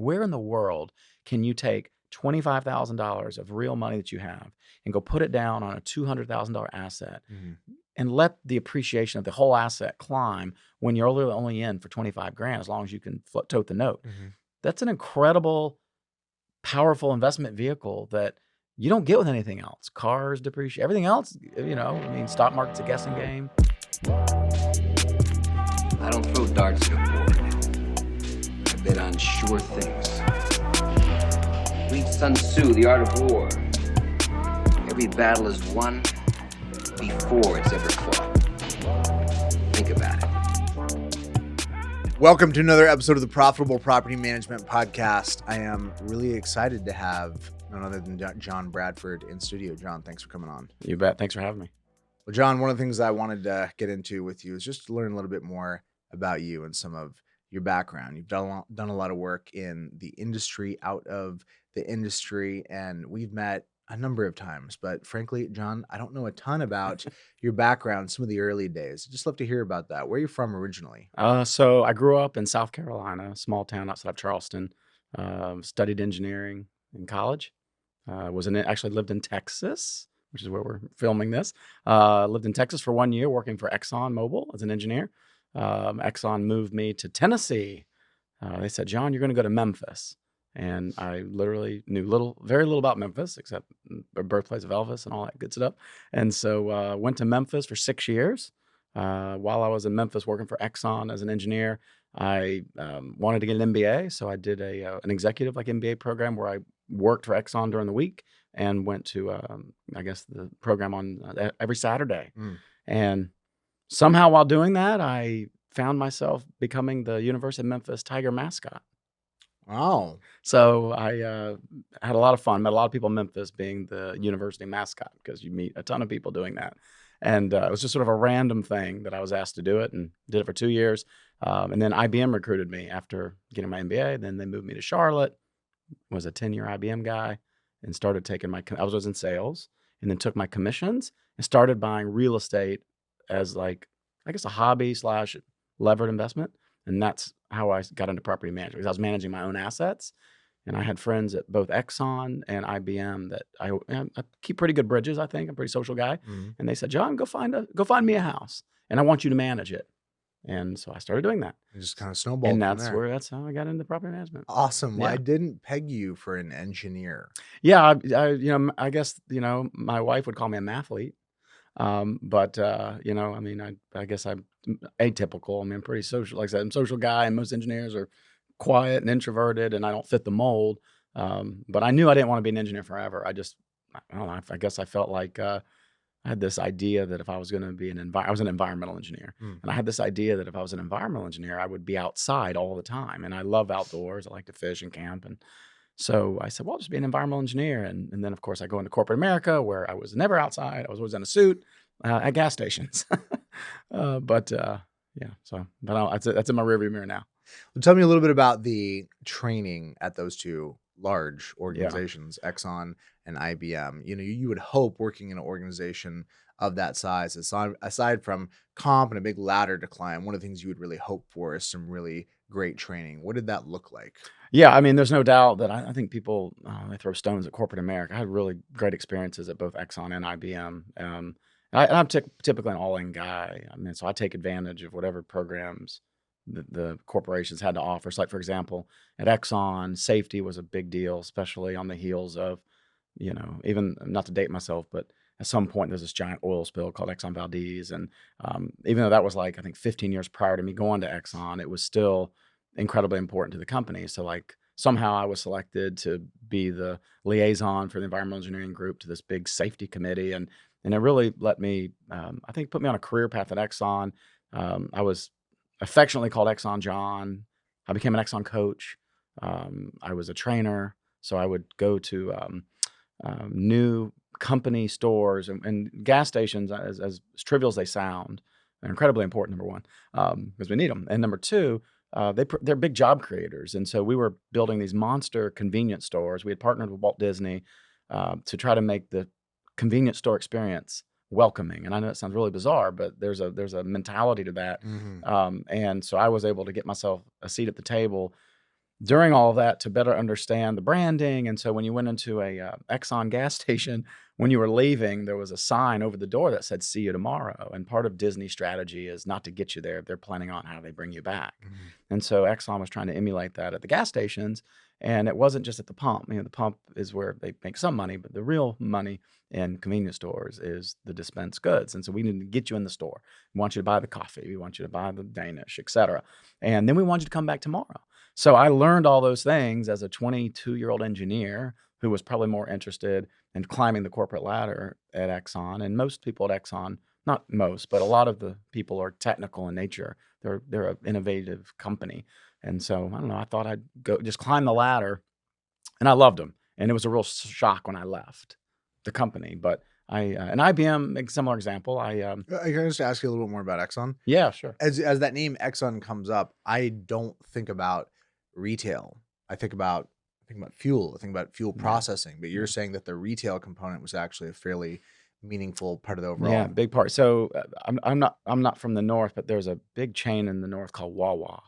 where in the world can you take $25,000 of real money that you have and go put it down on a $200,000 asset and let the appreciation of the whole asset climb when you're only in for 25 grand, as long as you can tote the note? That's an incredible, powerful investment vehicle that you don't get with anything else. Cars depreciate, everything else, stock market's a guessing game. I don't throw darts at a board. I bet on sure things. Read Sun Tzu, The Art of War. Every battle is won before it's ever fought. Think about it. Welcome to another episode of the Profitable Property Management Podcast. I am really excited to have none other than John Bradford in studio. John, thanks for coming on. You bet. Thanks for having me. Well, John, one of the things I wanted to get into with you is just to learn a little bit more about you and some of your background. You've done a lot of work in the industry, out of the industry, and we've met a number of times. But frankly, John, I don't know a ton about your background, some of the early days. I'd just love to hear about that. Where are you from originally? So I grew up in South Carolina, a small town outside of Charleston. Studied engineering in college. Actually lived in Texas, which is where we're filming this. Lived in Texas for 1 year working for ExxonMobil as an engineer. Exxon moved me to Tennessee. They said, John, you're going to go to Memphis. And I literally knew very little about Memphis, except the birthplace of Elvis and all that good stuff. And so went to Memphis for 6 years. While I was in Memphis working for Exxon as an engineer, I wanted to get an MBA. So I did an executive MBA program where I worked for Exxon during the week and went to, the program on every Saturday. And somehow while doing that, I found myself becoming the University of Memphis Tiger mascot. Oh. So I had a lot of fun, met a lot of people in Memphis being the university mascot, because you meet a ton of people doing that. And it was just sort of a random thing that I was asked to do it, and did it for 2 years. And then IBM recruited me after getting my MBA. Then they moved me to Charlotte, was a 10-year IBM guy, and started taking I was in sales, and then took my commissions and started buying real estate as a hobby / levered investment. And that's how I got into property management, because I was managing my own assets. And I had friends at both Exxon and IBM that I keep pretty good bridges, I think. I'm a pretty social guy. And they said, John, go find me a house, and I want you to manage it. And so I started doing that. It just kind of snowballed. And that's how I got into property management. Awesome. Well, Yeah. I didn't peg you for an engineer. Yeah, I guess my wife would call me a mathlete. I guess I'm atypical. I'm pretty social. Like I said, I'm a social guy, and most engineers are quiet and introverted, and I don't fit the mold. But I knew I didn't want to be an engineer forever. I don't know. I guess I felt like I had this idea that if I was going to be I was an environmental engineer, and I had this idea that if I was an environmental engineer, I would be outside all the time. And I love outdoors. I like to fish and camp. And so I said, well, I'll just be an environmental engineer. And then, of course, I go into corporate America, where I was never outside. I was always in a suit at gas stations. That's in my rearview mirror now. Well, tell me a little bit about the training at those two large organizations, Exxon and IBM. You would hope, working in an organization of that size, aside from comp and a big ladder to climb, one of the things you would really hope for is some really great training. What did that look like? Yeah, there's no doubt that I think people, they throw stones at corporate America. I had really great experiences at both Exxon and IBM. I'm typically an all-in guy. So I take advantage of whatever programs the corporations had to offer. So, for example, at Exxon, safety was a big deal, especially on the heels of, even not to date myself, but at some point there's this giant oil spill called Exxon Valdez. And even though that was 15 years prior to me going to Exxon, it was still incredibly important to the company. So somehow I was selected to be the liaison for the environmental engineering group to this big safety committee. And it really let me, put me on a career path at Exxon. I was affectionately called Exxon John. I became an Exxon coach. I was a trainer. So I would go to new company stores and gas stations, as trivial as they sound. They're incredibly important, number one, because we need them. And number two, they're big job creators. And so we were building these monster convenience stores. We had partnered with Walt Disney to try to make the convenience store experience welcoming. And I know it sounds really bizarre, but there's a mentality to that. And so I was able to get myself a seat at the table during all of that to better understand the branding. And so when you went into a Exxon gas station, when you were leaving, there was a sign over the door that said, "See you tomorrow." And part of Disney's strategy is not to get you there. They're planning on how they bring you back. And so Exxon was trying to emulate that at the gas stations. And it wasn't just at the pump. The pump is where they make some money, but the real money in convenience stores is the dispensed goods. And so we need to get you in the store. We want you to buy the coffee. We want you to buy the Danish, et cetera. And then we want you to come back tomorrow. So I learned all those things as a 22-year-old engineer who was probably more interested in climbing the corporate ladder at Exxon. And most people at Exxon, not most, but a lot of the people are technical in nature. They're an innovative company. And so, I don't know, I thought I'd go just climb the ladder, and I loved them. And it was a real shock when I left the company. But and IBM, a similar example, I can just ask you a little bit more about Exxon. yeah, sure. As that name Exxon comes up, I don't think about retail. I think about fuel. I think about fuel Yeah. processing. But you're saying that the retail component was actually a fairly meaningful part of the overall. Yeah, big part. So I'm not from the north, but there's a big chain in the north called Wawa.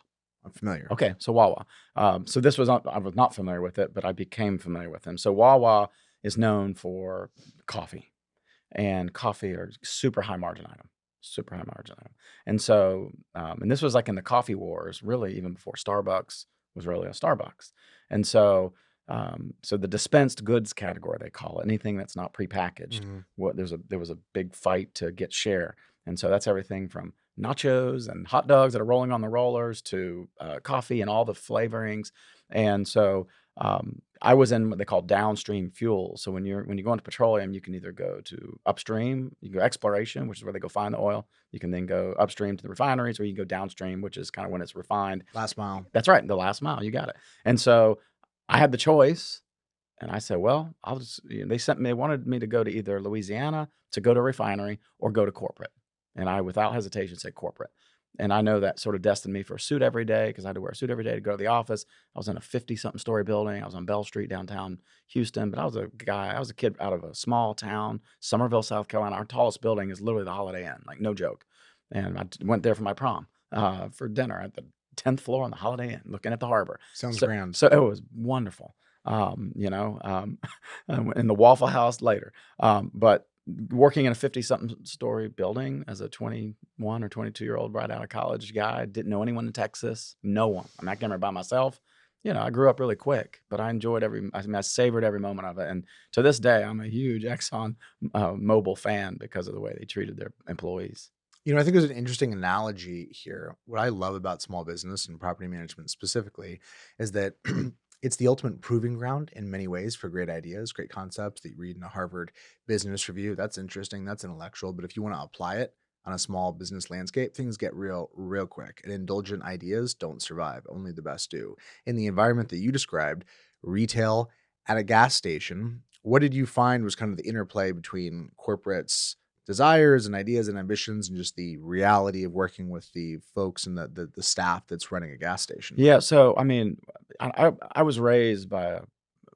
I'm familiar. Okay, so Wawa. So this was I was not familiar with it, but I became familiar with them. So Wawa is known for coffee, and coffee are super high margin item, super high margin item. And so, and this was like in the coffee wars, really even before Starbucks was really a Starbucks. And so, so the dispensed goods category they call it, anything that's not prepackaged. There was a big fight to get share, and so that's everything from nachos and hot dogs that are rolling on the rollers to coffee and all the flavorings. And so I was in what they call downstream fuel. So when you go into petroleum, you can either go to upstream, you can go exploration, which is where they go find the oil. You can then go upstream to the refineries, or you can go downstream, which is kind of when it's refined. Last mile. That's right, the last mile. You got it. And so I had the choice, and I said, well, I'll just. They wanted me to go to either Louisiana to go to a refinery or go to corporate. And I, without hesitation, said corporate. And I know that sort of destined me for a suit every day because I had to wear a suit every day to go to the office. I was in a 50-something story building. I was on Bell Street downtown Houston. But I was a kid out of a small town, Summerville, South Carolina. Our tallest building is literally the Holiday Inn, like no joke. And I went there for my prom for dinner at the 10th floor on the Holiday Inn, looking at the harbor. Sounds grand. So it was wonderful, in the Waffle House later. But working in a 50-something story building as a 21 or 22-year-old right out of college guy, didn't know anyone in Texas, no one. I came here by myself. I grew up really quick, but I enjoyed I savored every moment of it. And to this day, I'm a huge Exxon Mobil fan because of the way they treated their employees. I think there's an interesting analogy here. What I love about small business and property management specifically is that it's the ultimate proving ground in many ways for great ideas, great concepts that you read in a Harvard Business Review. That's interesting. That's intellectual. But if you want to apply it on a small business landscape, things get real quick. And indulgent ideas don't survive. Only the best do. In the environment that you described, retail at a gas station, what did you find was kind of the interplay between corporates' desires and ideas and ambitions and just the reality of working with the folks and the staff that's running a gas station? Yeah. So, I was raised by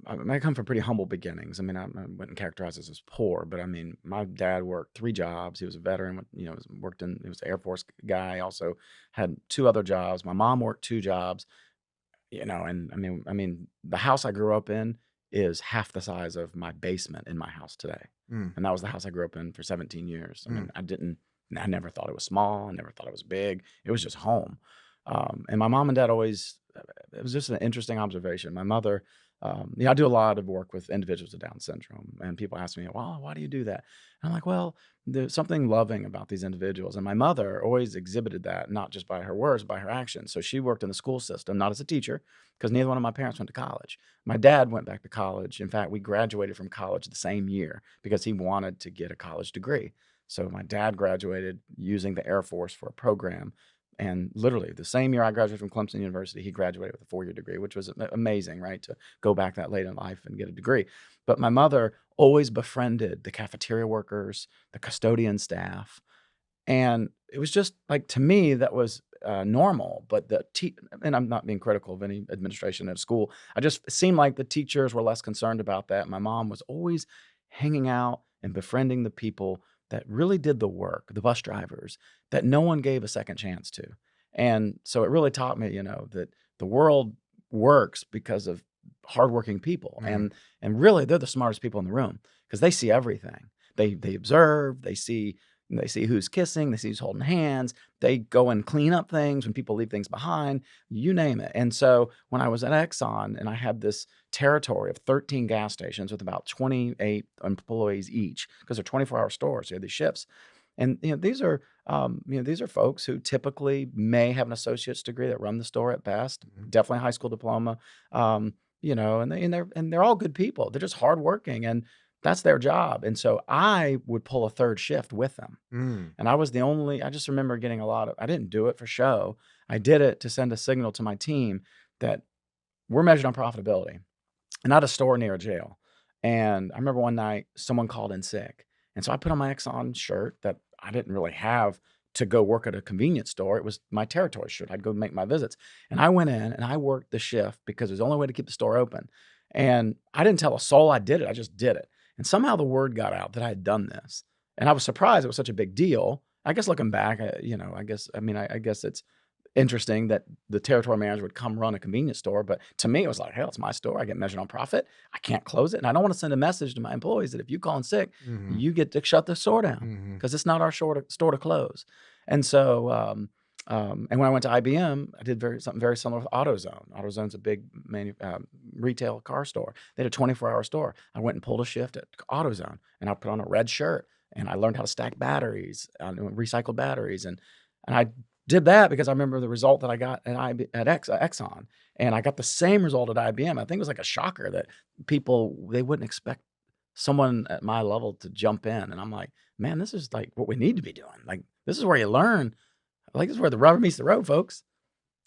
I come from pretty humble beginnings. I wouldn't characterize this as poor, but my dad worked 3 jobs. He was a veteran, he was an Air Force guy. Also had 2 other jobs. My mom worked 2 jobs, and the house I grew up in is half the size of my basement in my house today. And that was the house I grew up in for 17 years. I never thought it was small. I never thought it was big. It was just home. And my mom and dad always, it was just an interesting observation. My mother, I do a lot of work with individuals with Down syndrome, and people ask me, well, why do you do that? And I'm like, well, there's something loving about these individuals. And my mother always exhibited that, not just by her words, by her actions. So she worked in the school system, not as a teacher, because neither one of my parents went to college. My dad went back to college. In fact, we graduated from college the same year because he wanted to get a college degree. So my dad graduated using the Air Force for a program. And literally the same year I graduated from Clemson University, he graduated with a 4-year degree, which was amazing, right? To go back that late in life and get a degree. But my mother always befriended the cafeteria workers, the custodian staff. And it was just like, to me, that was normal. But and I'm not being critical of any administration at school. It seemed like the teachers were less concerned about that. My mom was always hanging out and befriending the people that really did the work, the bus drivers, that no one gave a second chance to. And so it really taught me, that the world works because of hardworking people, Mhm. and really they're the smartest people in the room because they see everything. They observe, they see who's kissing, they see who's holding hands. They go and clean up things when people leave things behind, you name it. And so when I was at Exxon and I had this territory of 13 gas stations with about 28 employees each, because they're 24-hour stores, they have these shifts. And these are folks who typically may have an associate's degree that run the store at best, Mhm. definitely a high school diploma. And they're all good people. They're just hardworking, and that's their job. And so I would pull a third shift with them. Mm. And I just remember getting I didn't do it for show. I did it to send a signal to my team that we're measured on profitability and not a store near a jail. And I remember one night someone called in sick. And so I put on my Exxon shirt that I didn't really have to go work at a convenience store. It was my territory shirt. I'd go make my visits. And I went in and I worked the shift because it was the only way to keep the store open. And I didn't tell a soul I did it. I just did it. And somehow the word got out that I had done this. And I was surprised it was such a big deal. I guess looking back, I guess it's interesting that the territory manager would come run a convenience store. But to me, it was like, hell, it's my store. I get measured on profit. I can't close it. And I don't want to send a message to my employees that if you call in sick, Mhm. you get to shut the store down Mhm. because it's not our store to close. And so, and when I went to IBM, I did something very similar with AutoZone. AutoZone's a big retail car store. They had a 24-hour store. I went and pulled a shift at AutoZone, and I put on a red shirt, and I learned how to stack batteries, recycled batteries, and I did that because I remember the result that I got at Exxon, and I got the same result at IBM. I think it was like a shocker that they wouldn't expect someone at my level to jump in, and I'm like, man, this is like what we need to be doing. Like this is where you learn. Like this is where the rubber meets the road, folks.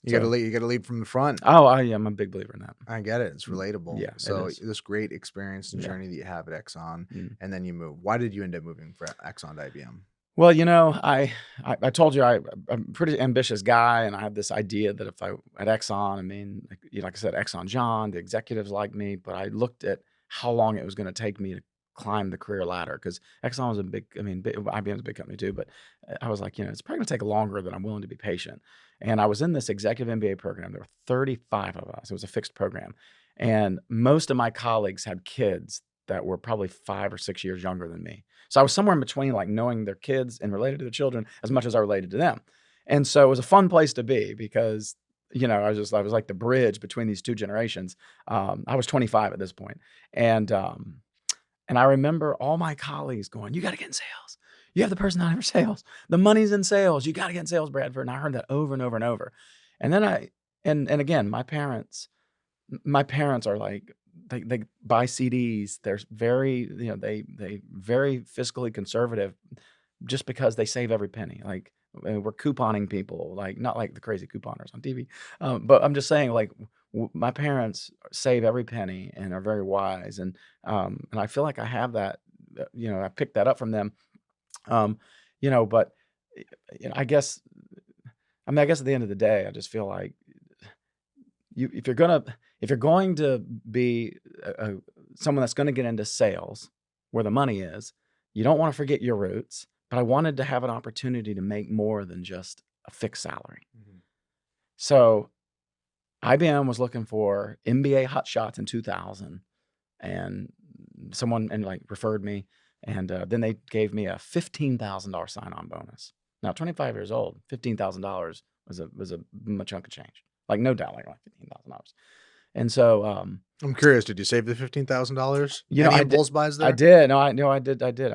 You gotta So, lead. You gotta lead from the front. I'm a big believer in that. I get it. It's relatable. Yeah, it So is. this great experience and Yeah. journey that you have at Exxon, Mm. and then you move. Why did you end up moving from Exxon to IBM? Well, I told you I'm a pretty ambitious guy, and I had this idea that if I at Exxon, I mean, like I said, Exxon John, the executives like me, but I looked at how long it was going to take me to climb the career ladder because Exxon was IBM's a big company too, but I was like, it's probably going to take longer than I'm willing to be patient. And I was in this executive MBA program. There were 35 of us. It was a fixed program, and most of my colleagues had kids that were probably 5 or 6 years younger than me. So I was somewhere in between, like knowing their kids and related to the children as much as I related to them. And so it was a fun place to be because, I was like the bridge between these two generations. I was 25 at this point. And I remember all my colleagues going, you got to get in sales. You have the personality for sales. The money's in sales. You got to get in sales, Bradford. And I heard that over and over and over. And then and again, my parents are like they buy CDs. They're very, they very fiscally conservative just because they save every penny. Like we're couponing people, like not like the crazy couponers on TV. But I'm just saying, like my parents save every penny and are very wise, and I feel like I have that. I picked that up from them. Um, but I guess I guess at the end of the day, I just feel like you if you're going to be someone that's going to get into sales where the money is, you don't want to forget your roots. But I wanted to have an opportunity to make more than just a fixed salary. Mhm. So IBM was looking for MBA hotshots in 2000, and someone like referred me, and then they gave me a $15,000 sign-on bonus. Now, 25 years old, $15,000 was a chunk of change. Like no doubt, like $15,000. And so, I'm curious. Did you save the $15,000? you know, Any I did. impulse buys I there? did. No, I did. I did.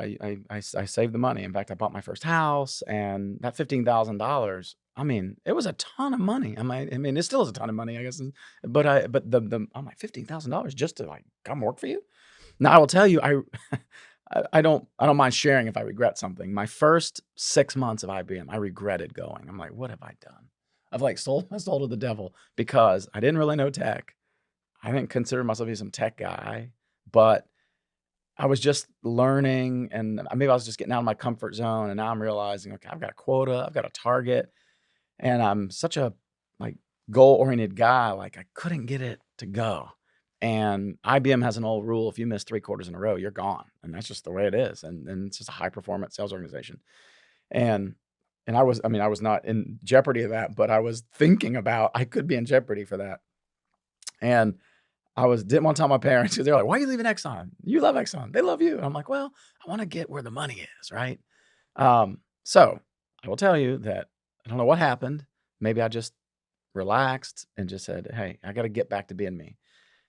I saved the money. In fact, I bought my first house, and that $15,000. I mean, it was a ton of money. I mean, it still is a ton of money, I guess. But I'm like $15,000 just to like come work for you. Now, I will tell you, I don't mind sharing if I regret something. My first 6 months of IBM, I regretted going. I'm like, what have I done? I've like sold my soul to the devil because I didn't really know tech. I didn't consider myself to be some tech guy, but I was just learning, and maybe I was just getting out of my comfort zone. And now I'm realizing, okay, I've got a quota, I've got a target, and I'm such a like goal-oriented guy. Like I couldn't get it to go. And IBM has an old rule: if you miss 3 quarters in a row, you're gone, and that's just the way it is. And it's just a high-performance sales organization. And I was not in jeopardy of that, but I was thinking about I could be in jeopardy for that. And didn't want to tell my parents because they're like, why are you leaving Exxon? You love Exxon. They love you. And I'm like, well, I want to get where the money is, right? So I will tell you that I don't know what happened. Maybe I just relaxed and just said, hey, I got to get back to being me.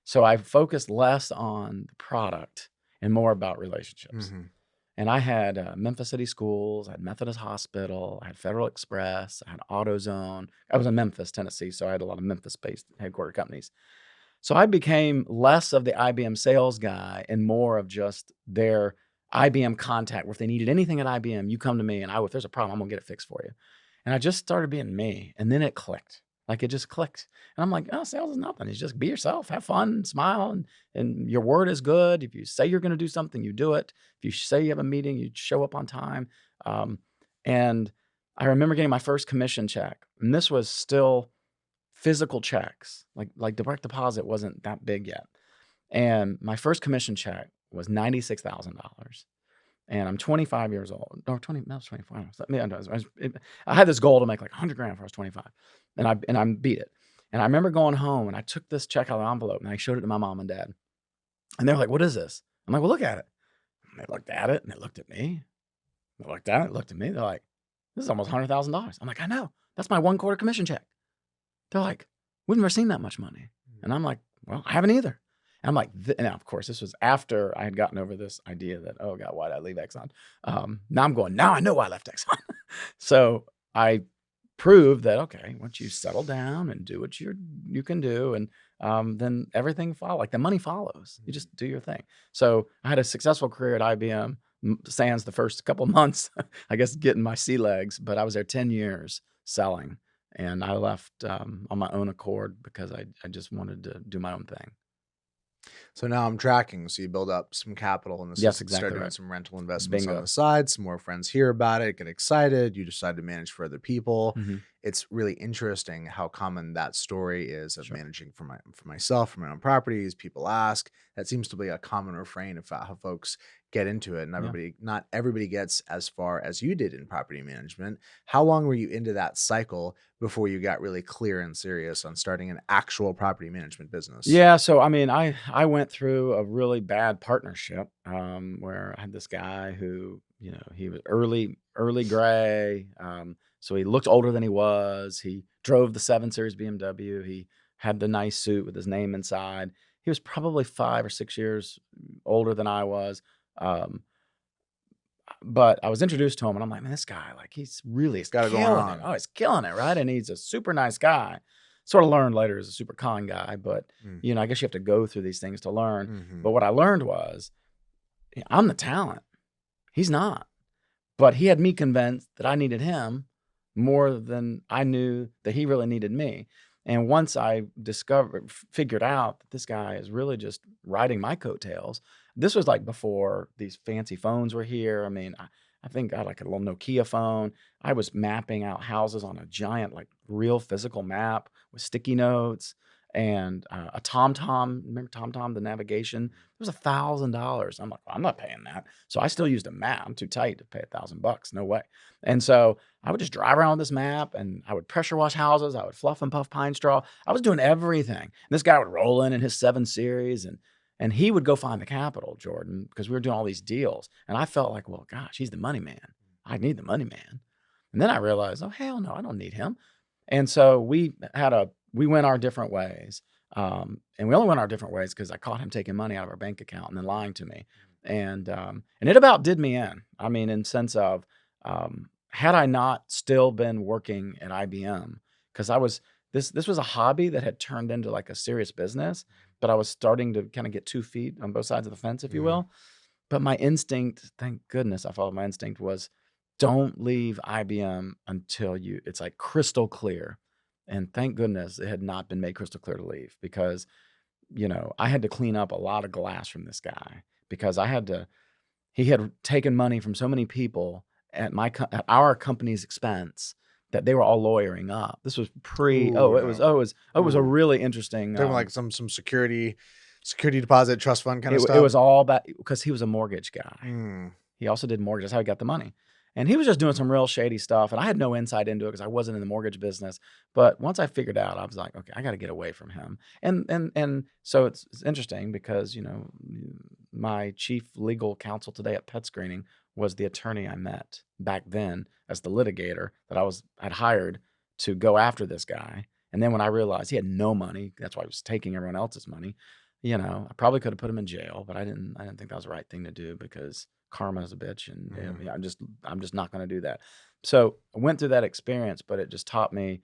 So I focused less on the product and more about relationships. Mm-hmm. And I had Memphis City Schools, I had Methodist Hospital, I had Federal Express, I had AutoZone. I was in Memphis, Tennessee, so I had a lot of Memphis-based headquarter companies. So I became less of the IBM sales guy and more of just their IBM contact. Where if they needed anything at IBM, you come to me, and if there's a problem, I'm gonna get it fixed for you. And I just started being me, and then it clicked. Like it just clicked. And I'm like, oh, sales is nothing. It's just be yourself, have fun, smile, and your word is good. If you say you're gonna do something, you do it. If you say you have a meeting, you show up on time. And I remember getting my first commission check, and this was still physical checks, like direct deposit wasn't that big yet. And my first commission check was $96,000. And I'm 25 years old. No, 20, no, I was 25. I had this goal to make like 100 grand before I was 25. And I beat it. And I remember going home and I took this check out of the envelope and I showed it to my mom and dad. And they're like, what is this? I'm like, well, look at it. And they looked at it and they looked at me. They looked at it, looked at me. They're like, this is almost $100,000. I'm like, I know. That's my 1 quarter commission check. They're like, we've never seen that much money. And I'm like, well, I haven't either. And I'm like, now, of course, this was after I had gotten over this idea that, oh God, why did I leave Exxon? Now I'm going, now I know why I left Exxon. So I proved that, okay, once you settle down and do what you can do, and then everything follows, like the money follows. You just do your thing. So I had a successful career at IBM, sans the first couple of months, I guess, getting my sea legs, but I was there 10 years selling. And I left on my own accord because I just wanted to do my own thing. So now I'm tracking. So you build up some capital in the Yes, system, exactly start doing right. some rental investments on Bingo. the side. Some more friends hear about it, get excited. You decide to manage for other people. Mhm. It's really interesting how common that story is of Sure. managing for myself, for my own properties. People ask. That seems to be a common refrain of how folks get into it. And Yeah. not everybody gets as far as you did in property management. How long were you into that cycle before you got really clear and serious on starting an actual property management business? Yeah, so I mean, I went through a really bad partnership where I had this guy who, he was early gray. So he looked older than he was. He drove the 7 Series BMW. He had the nice suit with his name inside. He was probably 5 or 6 years older than I was. But I was introduced to him, and I'm like, man, this guy, like, he's really Got it going killing on. it. Oh, he's killing it, right? And he's a super nice guy. Sort of learned later he's a super con guy, but I guess you have to go through these things to learn. Mhm. But what I learned was, I'm the talent. He's not. But he had me convinced that I needed him more than I knew that he really needed me. And once I figured out that this guy is really just riding my coattails, this was like before these fancy phones were here. I mean, I think I had like a little Nokia phone. I was mapping out houses on a giant, like real physical map with sticky notes and a TomTom. Remember TomTom, the navigation? It was $1,000. I'm like, well, I'm not paying that. So I still used a map. I'm too tight to pay $1,000. No way. And so I would just drive around with this map, and I would pressure wash houses. I would fluff and puff pine straw. I was doing everything. And this guy would roll in his 7 Series, and he would go find the capital, Jordan, because we were doing all these deals. And I felt like, well, gosh, he's the money man. I need the money man. And then I realized, oh, hell no, I don't need him. And so we went our different ways. And we only went our different ways because I caught him taking money out of our bank account and then lying to me. And it about did me in. I mean, in sense of, had I not still been working at IBM, because this was a hobby that had turned into like a serious business, but I was starting to kind of get 2 feet on both sides of the fence, if you will. But my instinct, thank goodness I followed my instinct, was don't leave IBM until it's like crystal clear. And thank goodness it had not been made crystal clear to leave, because, I had to clean up a lot of glass from this guy, because he had taken money from so many people at our company's expense that they were all lawyering up. This was it was a really interesting. Talking like some security deposit trust fund kind of stuff. It was all about, because he was a mortgage guy. He also did mortgage. That's how he got the money. And he was just doing some real shady stuff, and I had no insight into it because I wasn't in the mortgage business. But once I figured out, I was like, okay, I got to get away from him. And so it's interesting because my chief legal counsel today at PetScreening was the attorney I met back then as the litigator that I'd hired to go after this guy. And then when I realized he had no money, that's why he was taking everyone else's money. I probably could have put him in jail, but I didn't think that was the right thing to do because karma is a bitch, and I'm just not going to do that. So I went through that experience, but it just taught me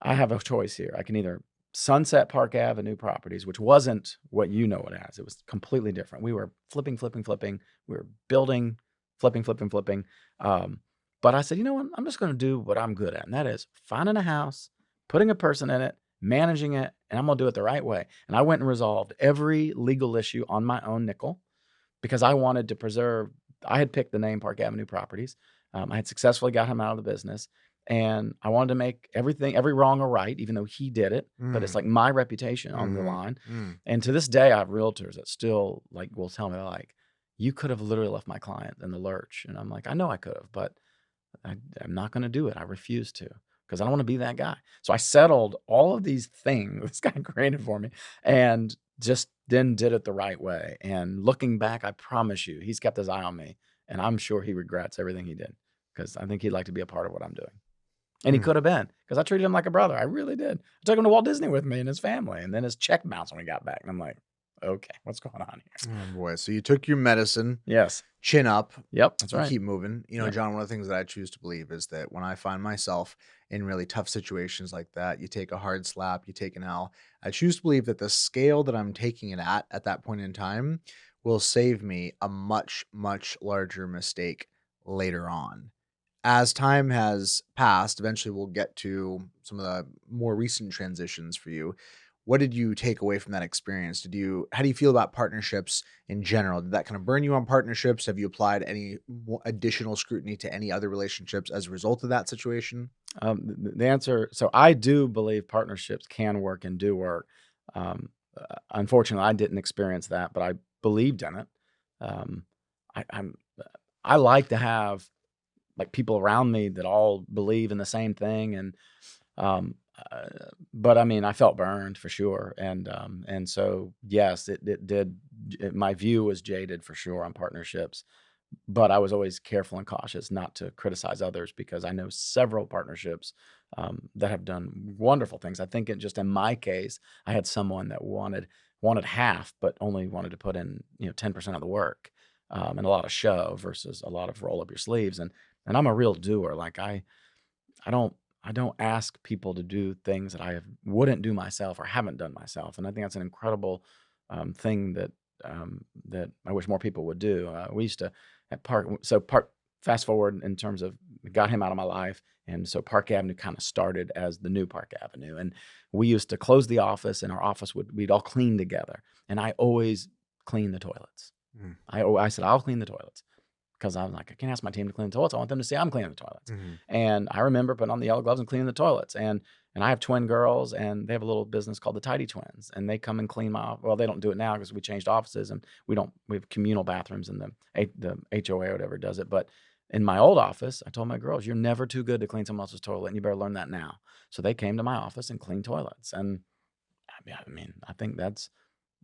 I have a choice here. I can either Sunset Park Avenue properties, which wasn't what you know it as. It was completely different. We were flipping. We were building, flipping. But I said, you know what? I'm just going to do what I'm good at, and that is finding a house, putting a person in it, managing it, and I'm going to do it the right way. And I went and resolved every legal issue on my own nickel because I wanted to preserve. I had picked the name Park Avenue Properties. I had successfully got him out of the business, and I wanted to make every wrong a right, even though he did it. But it's like my reputation on the line. And to this day, I have realtors that still will tell me you could have literally left my client in the lurch. And I'm like, I know I could have, but I'm not going to do it. I refuse to because I don't want to be that guy. So I settled all of these things this guy created for me and just then did it the right way. And looking back, I promise you, he's kept his eye on me. And I'm sure he regrets everything he did because I think he'd like to be a part of what I'm doing. And he could have been because I treated him like a brother. I really did. I took him to Walt Disney with me and his family. And then his check bounced when we got back. And I'm like, okay, what's going on here? Oh boy. So you took your medicine. Yes. Chin up. Yep. That's right. Keep moving. Yep. John, one of the things that I choose to believe is that when I find myself in really tough situations like that, you take a hard slap, you take an L. I choose to believe that the scale that I'm taking it at that point in time will save me a much, much larger mistake later on. As time has passed, eventually we'll get to some of the more recent transitions for you. What did you take away from that experience? How do you feel about partnerships in general? Did that kind of burn you on partnerships? Have you applied any additional scrutiny to any other relationships as a result of that situation? The answer, so I do believe partnerships can work and do work. Unfortunately, I didn't experience that, but I believed in it. I like to have people around me that all believe in the same thing, and but I mean, I felt burned for sure, and so yes, it did. My view was jaded for sure on partnerships, but I was always careful and cautious not to criticize others because I know several partnerships that have done wonderful things. I think just in my case, I had someone that wanted half, but only wanted to put in 10% of the work, and a lot of show versus a lot of roll up your sleeves. And I'm a real doer. I don't ask people to do things that I wouldn't do myself or haven't done myself. And I think that's an incredible thing that I wish more people would do. We used to at fast forward in terms of got him out of my life. And so Park Avenue kind of started as the new Park Avenue. And we used to close the office, and our office we'd all clean together. And I always clean the toilets. I said, I'll clean the toilets. Because I was like, I can't ask my team to clean the toilets. I want them to see I'm cleaning the toilets. And I remember putting on the yellow gloves and cleaning the toilets. And I have twin girls, and they have a little business called the Tidy Twins. And they come and clean well, they don't do it now because we changed offices, and we have communal bathrooms, and the HOA or whatever does it. But in my old office, I told my girls, you're never too good to clean someone else's toilet, and you better learn that now. So they came to my office and cleaned toilets. And I mean, I think that's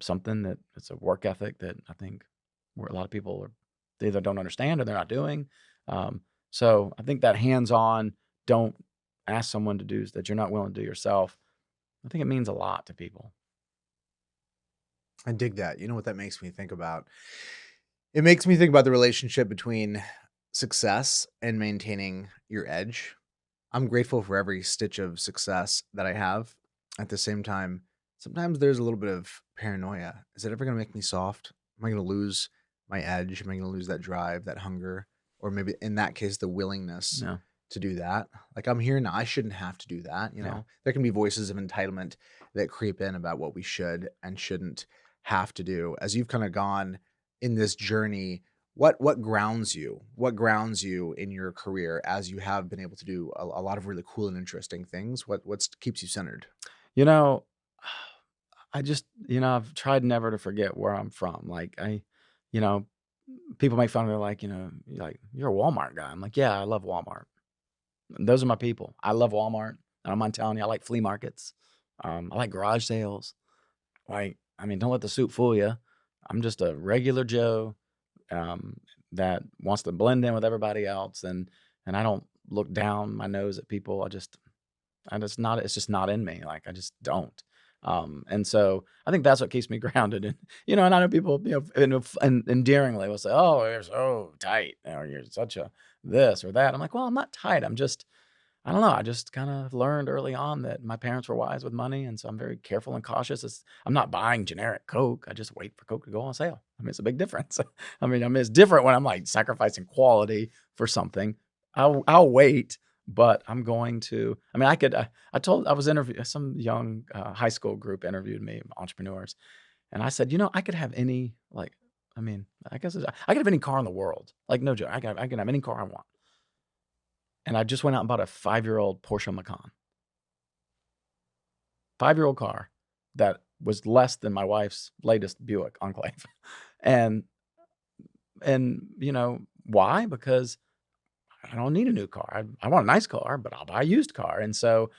something that it's a work ethic that I think where a lot of people they either don't understand or they're not doing. So I think that hands-on, don't ask someone to do that you're not willing to do yourself. I think it means a lot to people. I dig that. You know what that makes me think about? It makes me think about the relationship between success and maintaining your edge. I'm grateful for every stitch of success that I have. At the same time, sometimes there's a little bit of paranoia. Is it ever going to make me soft? Am I going to lose my edge? Am I going to lose that drive, that hunger, or maybe in that case, the willingness to do that? I'm here now. I shouldn't have to do that. There can be voices of entitlement that creep in about what we should and shouldn't have to do. As you've kind of gone in this journey, what grounds you? What grounds you in your career as you have been able to do a lot of really cool and interesting things? What keeps you centered? I just, I've tried never to forget where I'm from. people make fun of me like, like, "You're a Walmart guy." I'm like, "Yeah, I love Walmart. Those are my people. I love Walmart. And I don't mind telling you, I like flea markets. I like garage sales. Like, I mean, don't let the suit fool you. I'm just a regular Joe um, that wants to blend in with everybody else, and I don't look down my nose at people. I just not. It's just not in me. Like I just don't. And so I think that's what keeps me grounded. And and I know people, and endearingly will say, "Oh, you're so tight," or "You're such a this or that." I'm like, "Well, I'm not tight. I'm just." I don't know. I just kind of learned early on that my parents were wise with money, and so I'm very careful and cautious. I'm not buying generic Coke. I just wait for Coke to go on sale. I mean, it's a big difference. I mean, it's different when I'm like sacrificing quality for something. I'll wait, but I'm going to. I mean, I was interviewing some young high school group interviewed me, entrepreneurs, and I said, I could have any like. I mean, I guess I could have any car in the world. Like no joke, I can have any car I want. And I just went out and bought a 5-year-old Porsche Macan. 5-year-old car that was less than my wife's latest Buick Enclave. And why? Because I don't need a new car. I want a nice car, but I'll buy a used car. And so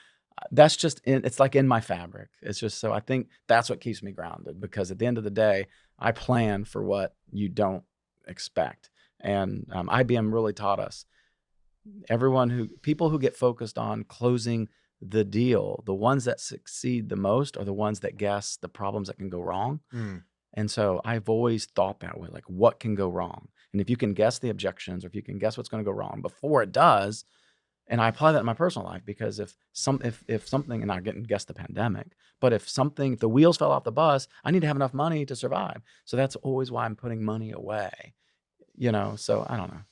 that's just it's like in my fabric. It's just so I think that's what keeps me grounded, because at the end of the day, I plan for what you don't expect. And IBM really taught us people who get focused on closing the deal, the ones that succeed the most are the ones that guess the problems that can go wrong. And so I've always thought that way, like what can go wrong? And if you can guess the objections, or if you can guess what's going to go wrong before it does, and I apply that in my personal life, because if something, and I didn't guess the pandemic, but if the wheels fell off the bus, I need to have enough money to survive. So that's always why I'm putting money away, so I don't know.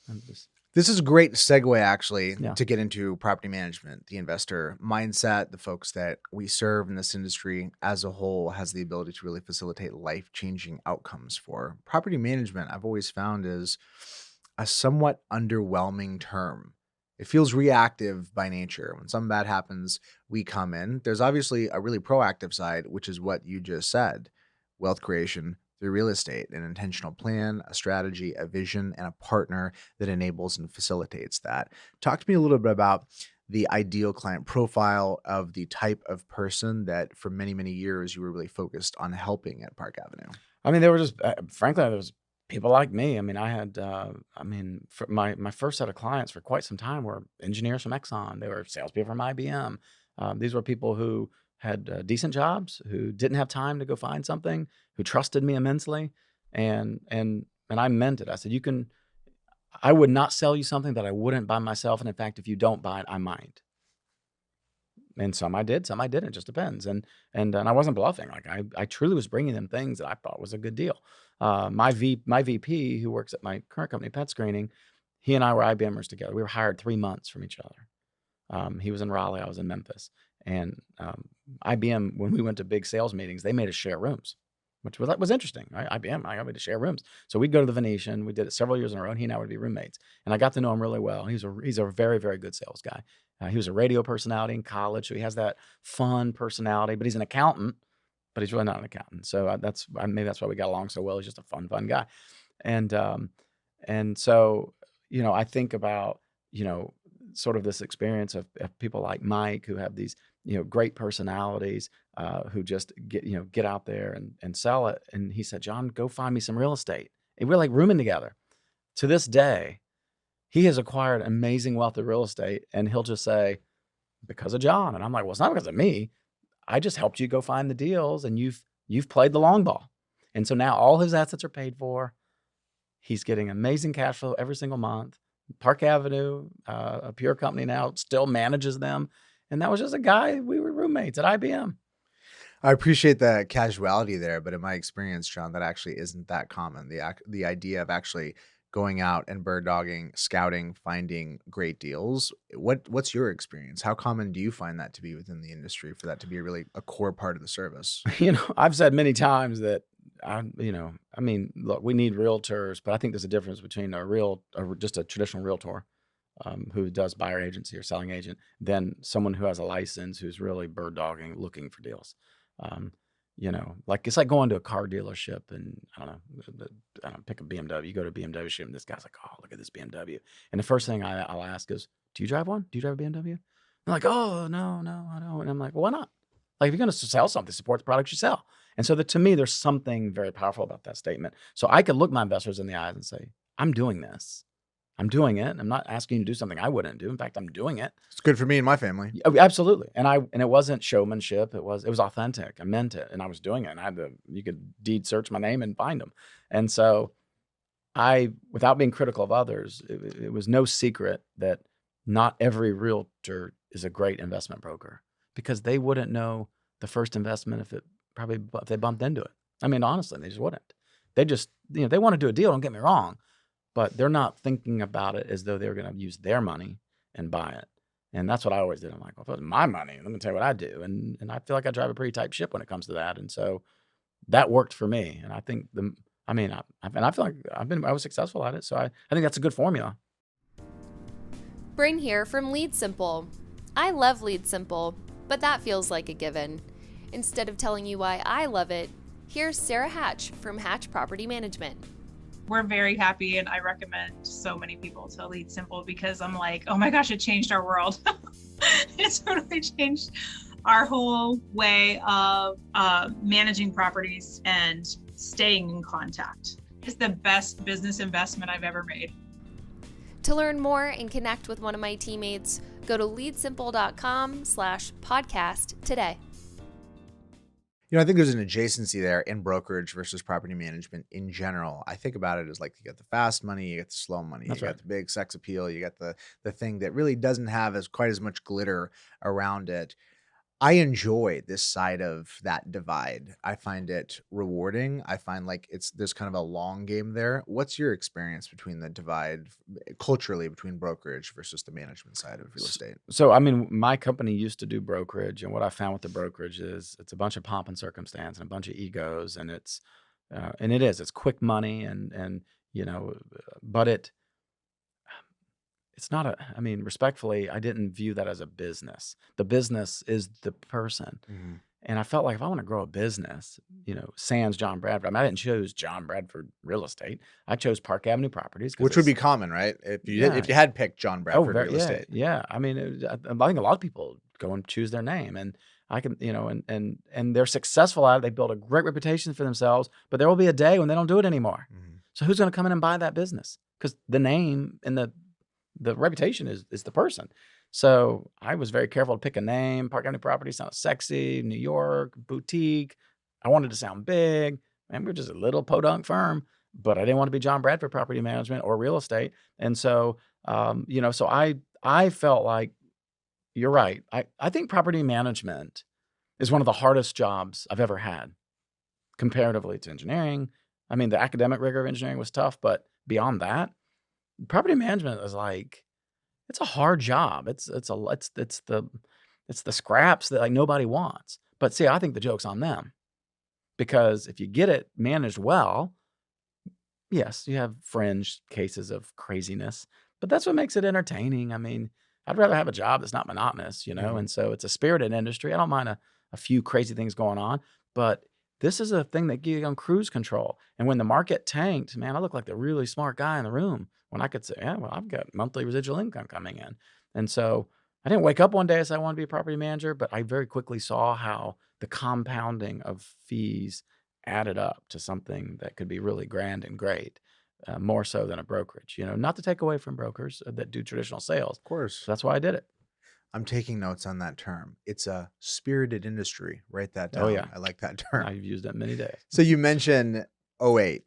This is a great segue, actually, Yeah. to get into property management, the investor mindset, the folks that we serve in this industry as a whole has the ability to really facilitate life-changing outcomes for. Property management, I've always found, is a somewhat underwhelming term. It feels reactive by nature. When something bad happens, we come in. There's obviously a really proactive side, which is what you just said: wealth creation through real estate, an intentional plan, a strategy, a vision, and a partner that enables and facilitates that. Talk to me a little bit about the ideal client profile of the type of person that for many, many years you were really focused on helping at Park Avenue. I mean, there were just, frankly, there was people like me. I mean, for my first set of clients for quite some time were engineers from Exxon. They were salespeople from IBM. These were people who had decent jobs, who didn't have time to go find something, who trusted me immensely, and I meant it. I said, I would not sell you something that I wouldn't buy myself, and in fact, if you don't buy it, I might. And some I did, some I didn't. It just depends. And I wasn't bluffing. Like I truly was bringing them things that I thought was a good deal. My VP, who works at my current company, PetScreening, he and I were IBMers together. We were hired 3 months from each other. He was in Raleigh, I was in Memphis. And IBM, when we went to big sales meetings, they made us share rooms, which was interesting, right? IBM, I got me to share rooms. So we'd go to the Venetian. We did it several years in a row, and he and I would be roommates. And I got to know him really well. He's a very, very good sales guy. He was a radio personality in college, so he has that fun personality, but he's an accountant, but he's really not an accountant. So maybe that's why we got along so well. He's just a fun guy. And so, I think about, sort of this experience of people like Mike, who have these, great personalities, who just get out there and sell it. And he said, "John, go find me some real estate." And we're like rooming together. To this day, he has acquired amazing wealth of real estate, and he'll just say, "Because of John." And I'm like, "Well, it's not because of me. I just helped you go find the deals, and you've played the long ball." And so now all his assets are paid for. He's getting amazing cash flow every single month. Park Avenue, a pure company now, still manages them. And that was just a guy, we were roommates at IBM. I appreciate the casuality there, but in my experience, John, that actually isn't that common. The idea of actually going out and bird dogging, scouting, finding great deals. What's your experience? How common do you find that to be within the industry, for that to be a core part of the service? I've said many times that look, we need realtors, but I think there's a difference between just a traditional realtor who does buyer agency or selling agent than someone who has a license, who's really bird dogging, looking for deals. Like it's like going to a car dealership and I don't know, pick a BMW. You go to a BMW shop and this guy's like, oh, look at this BMW. And the first thing I'll ask is, do you drive one? Do you drive a BMW? They're like, oh, no, I don't. And I'm like, well, why not? Like, if you're going to sell something, support the products you sell. And so to me, there's something very powerful about that statement. So I could look my investors in the eyes and say, I'm doing this. I'm doing it. I'm not asking you to do something I wouldn't do. In fact, I'm doing it. It's good for me and my family. Oh, absolutely. And it wasn't showmanship. It was authentic. I meant it. And I was doing it. And you could deed search my name and find them. And so without being critical of others, it was no secret that not every realtor is a great investment broker, because they wouldn't know the first investment if they bumped into it. I mean, honestly, they just wouldn't. They just, they want to do a deal. Don't get me wrong. But they're not thinking about it as though they're going to use their money and buy it. And that's what I always did. I'm like, well, if it was my money, let me tell you what I do. And I feel like I drive a pretty tight ship when it comes to that. And so that worked for me. And I think I feel like I was successful at it. So I think that's a good formula. Bryn here from Lead Simple. I love Lead Simple, but that feels like a given. Instead of telling you why I love it, here's Sarah Hatch from Hatch Property Management. We're very happy, and I recommend so many people to Lead Simple because I'm like, oh my gosh, it changed our world. It's totally changed our whole way of managing properties and staying in contact. It's the best business investment I've ever made. To learn more and connect with one of my teammates, go to leadsimple.com/podcast today. I think there's an adjacency there in brokerage versus property management in general. I think about it as like you get the fast money, you get the slow money, That's you right. got the big sex appeal, you got the thing that really doesn't have quite as much glitter around it. I enjoy this side of that divide. I find it rewarding. I find like there's kind of a long game there. What's your experience between the divide culturally between brokerage versus the management side of real estate? So, I mean, my company used to do brokerage, and what I found with the brokerage is it's a bunch of pomp and circumstance and a bunch of egos, and it's quick money, but it's not respectfully, I didn't view that as a business. The business is the person. Mm-hmm. And I felt like if I want to grow a business, sans John Bradford, I didn't choose John Bradford real estate. I chose Park Avenue Properties. Which would be common, right? If you had picked John Bradford real estate. Yeah. I think a lot of people go and choose their name, and I can, and they're successful at it. They build a great reputation for themselves, but there will be a day when they don't do it anymore. Mm-hmm. So who's going to come in and buy that business? Because the name and the reputation is the person. So I was very careful to pick a name. Park Avenue Properties sounded sexy, New York, boutique. I wanted to sound big. And we're just a little podunk firm, but I didn't want to be John Bradford Property Management or real estate. And so, so I felt like, you're right. I think property management is one of the hardest jobs I've ever had comparatively to engineering. I mean, the academic rigor of engineering was tough, but beyond that, property management is like, it's a hard job. It's the scraps that like nobody wants. But see, I think the joke's on them, because if you get it managed well, yes, you have fringe cases of craziness, but that's what makes it entertaining. I mean, I'd rather have a job that's not monotonous, Mm-hmm. And so it's a spirited industry. I don't mind a few crazy things going on, but this is a thing that gives you on cruise control. And when the market tanked, man, I looked like the really smart guy in the room when I could say, yeah, well, I've got monthly residual income coming in. And so I didn't wake up one day and say I want to be a property manager, but I very quickly saw how the compounding of fees added up to something that could be really grand and great, more so than a brokerage, not to take away from brokers that do traditional sales. Of course. So that's why I did it. I'm taking notes on that term. It's a spirited industry. Write that down. Oh, yeah. I like that term. I've used it many days. So you mentioned 08.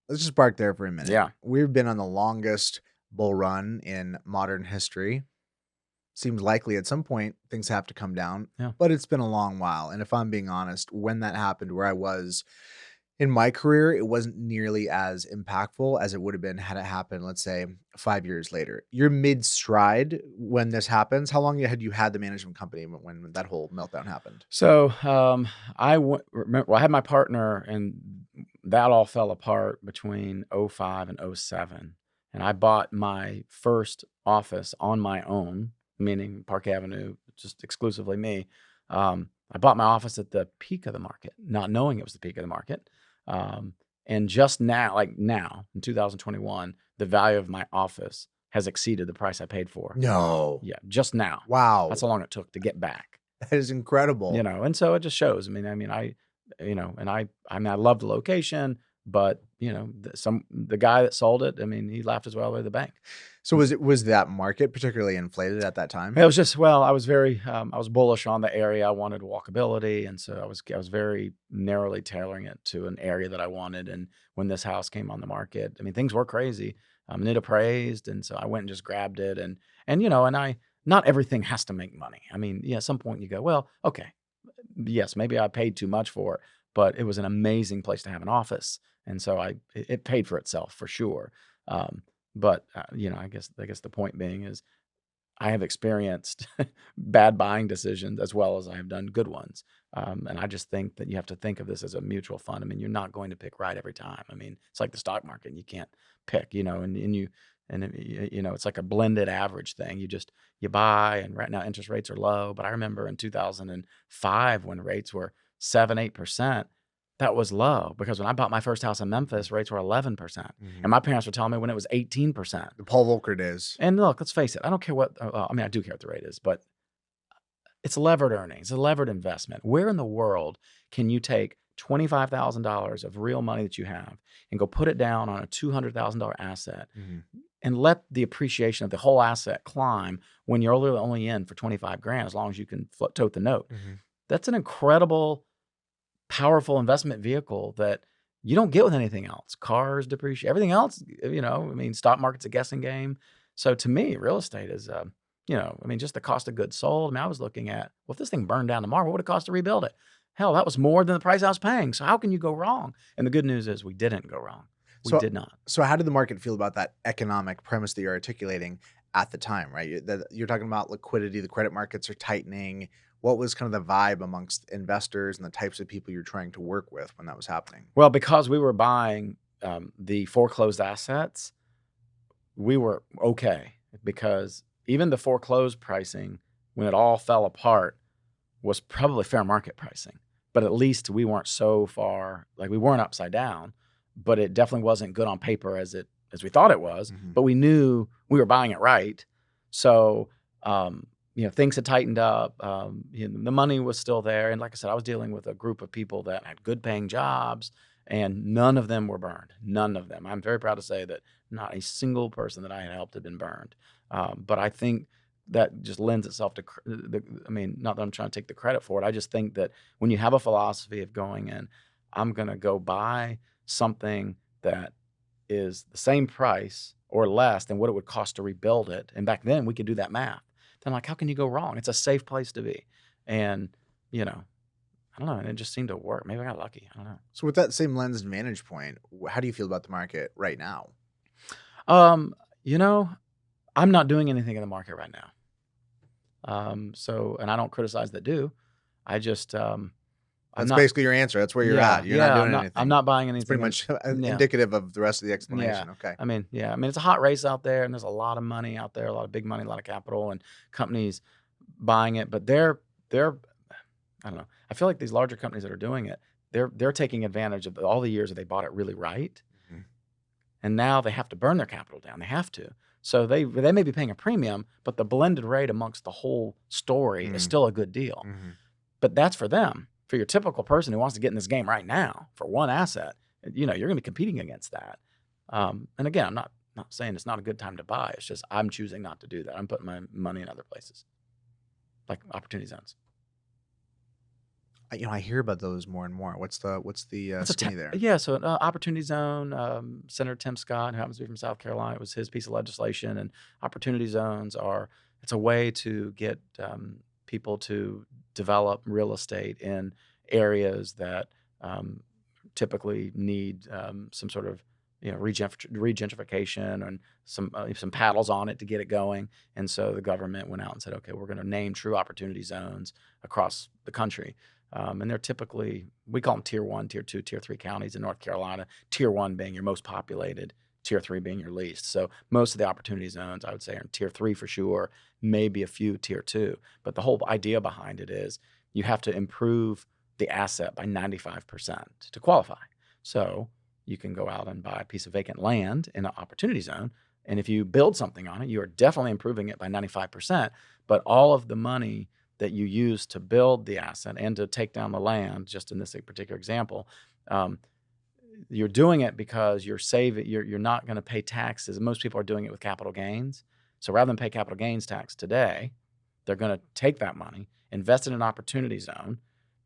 Let's just park there for a minute. Yeah. We've been on the longest bull run in modern history. Seems likely at some point things have to come down, Yeah. but it's been a long while. And if I'm being honest, when that happened, where I was in my career, it wasn't nearly as impactful as it would have been had it happened, let's say, 5 years later. You're mid-stride when this happens. How long had you had the management company when that whole meltdown happened? So I had my partner, and that all fell apart between 05 and 07. And I bought my first office on my own, meaning Park Avenue, just exclusively me, I bought my office at the peak of the market, not knowing it was the peak of the market. And just now, like now in 2021, the value of my office has exceeded the price I paid for. No. Yeah, just now. Wow. That's how long it took to get back. That is incredible. You know, and so it just shows. I mean, I love the location, but you know, the guy that sold it, I mean, he laughed his way all the way to the bank. So was that market particularly inflated at that time? It was just, well, I was very, I was bullish on the area. I wanted walkability, and so I was very narrowly tailoring it to an area that I wanted. And when this house came on the market, I mean, things were crazy. And it appraised, and so I went and just grabbed it. And you know, not everything has to make money. I mean, yeah, at some point you go, well, okay, yes, maybe I paid too much for it, but it was an amazing place to have an office, and so it paid for itself for sure. But you know, I guess the point being is I have experienced bad buying decisions as well as I have done good ones. And I just think that you have to think of this as a mutual fund. I mean, you're not going to pick right every time. I mean, it's like the stock market. You can't pick, you know, you know, it's like a blended average thing. You buy, and right now interest rates are low. But I remember in 2005 when rates were 7-8%, that was low, because when I bought my first house in Memphis, rates were 11%. And my parents were telling me when it was 18%. The Paul Volcker days. And look, let's face it, I don't care what, I mean, I do care what the rate is, but it's levered earnings, it's a levered investment. Where in the world can you take $25,000 of real money that you have and go put it down on a $200,000 asset and let the appreciation of the whole asset climb when you're only in for 25 grand, as long as you can tote the note? That's an incredible, powerful investment vehicle that you don't get with anything else. Cars depreciate, everything else, you know, I mean, stock market's a guessing game. So to me, real estate is, you know, I mean, just the cost of goods sold. I mean, I was looking at, well, if this thing burned down tomorrow, what would it cost to rebuild it? Hell, that was more than the price I was paying. So how can you go wrong? And the good news is we didn't go wrong. We did not. So how did the market feel about that economic premise that you're articulating at the time, right? You're talking about liquidity, the credit markets are tightening. What was kind of the vibe amongst investors and the types of people you're trying to work with when that was happening? Well, because we were buying the foreclosed assets, we were okay, because even the foreclosed pricing, when it all fell apart, was probably fair market pricing. But at least we weren't so far, like we weren't upside down, but it definitely wasn't good on paper as we thought it was. But we knew we were buying it right. So, you know, things had tightened up. You know, the money was still there. And like I said, I was dealing with a group of people that had good paying jobs, and none of them were burned. None of them. I'm very proud to say that not a single person that I had helped had been burned. But I think that just lends itself to, I mean, not that I'm trying to take the credit for it. I just think that when you have a philosophy of going in, I'm going to go buy something that is the same price or less than what it would cost to rebuild it. And back then we could do that math. Then like, how can you go wrong? It's a safe place to be. And, you know, I don't know. And it just seemed to work. Maybe I got lucky. I don't know. So with that same lens and vantage point, how do you feel about the market right now? You know, I'm not doing anything in the market right now. And I don't criticize that do. I just, That's basically your answer. That's where you're at. You're not doing anything. I'm not buying anything. It's pretty much indicative of the rest of the explanation. Okay. I mean, it's a hot race out there, and there's a lot of money out there, a lot of big money, a lot of capital, and companies buying it. But they're I don't know. I feel like these larger companies that are doing it, they're taking advantage of all the years that they bought it really right, and now they have to burn their capital down. They have to. So they may be paying a premium, but the blended rate amongst the whole story is still a good deal. But that's for them. For your typical person who wants to get in this game right now for one asset, you know, you're going to be competing against that. And again, I'm not saying it's not a good time to buy. It's just I'm choosing not to do that. I'm putting my money in other places, like opportunity zones. You know, I hear about those more and more. What's the skinny there? Yeah, so opportunity zone. Senator Tim Scott, who happens to be from South Carolina, it was his piece of legislation. And opportunity zones it's a way to get people to develop real estate in areas that typically need some sort of, you know, regentrification and some paddles on it to get it going. And so the government went out and said, okay, we're going to name true opportunity zones across the country. And they're typically, we call them tier 1, tier 2, tier 3 counties in North Carolina, tier 1 being your most populated, tier 3 being your least. So most of the opportunity zones, I would say, are in tier 3 for sure, maybe a few tier 2. But the whole idea behind it is you have to improve the asset by 95% to qualify. So you can go out and buy a piece of vacant land in an opportunity zone. And if you build something on it, you are definitely improving it by 95%. But all of the money that you use to build the asset and to take down the land, just in this particular example, you're doing it because you're not going to pay taxes. Most people are doing it with capital gains. So rather than pay capital gains tax today, they're going to take that money, invest in an opportunity zone.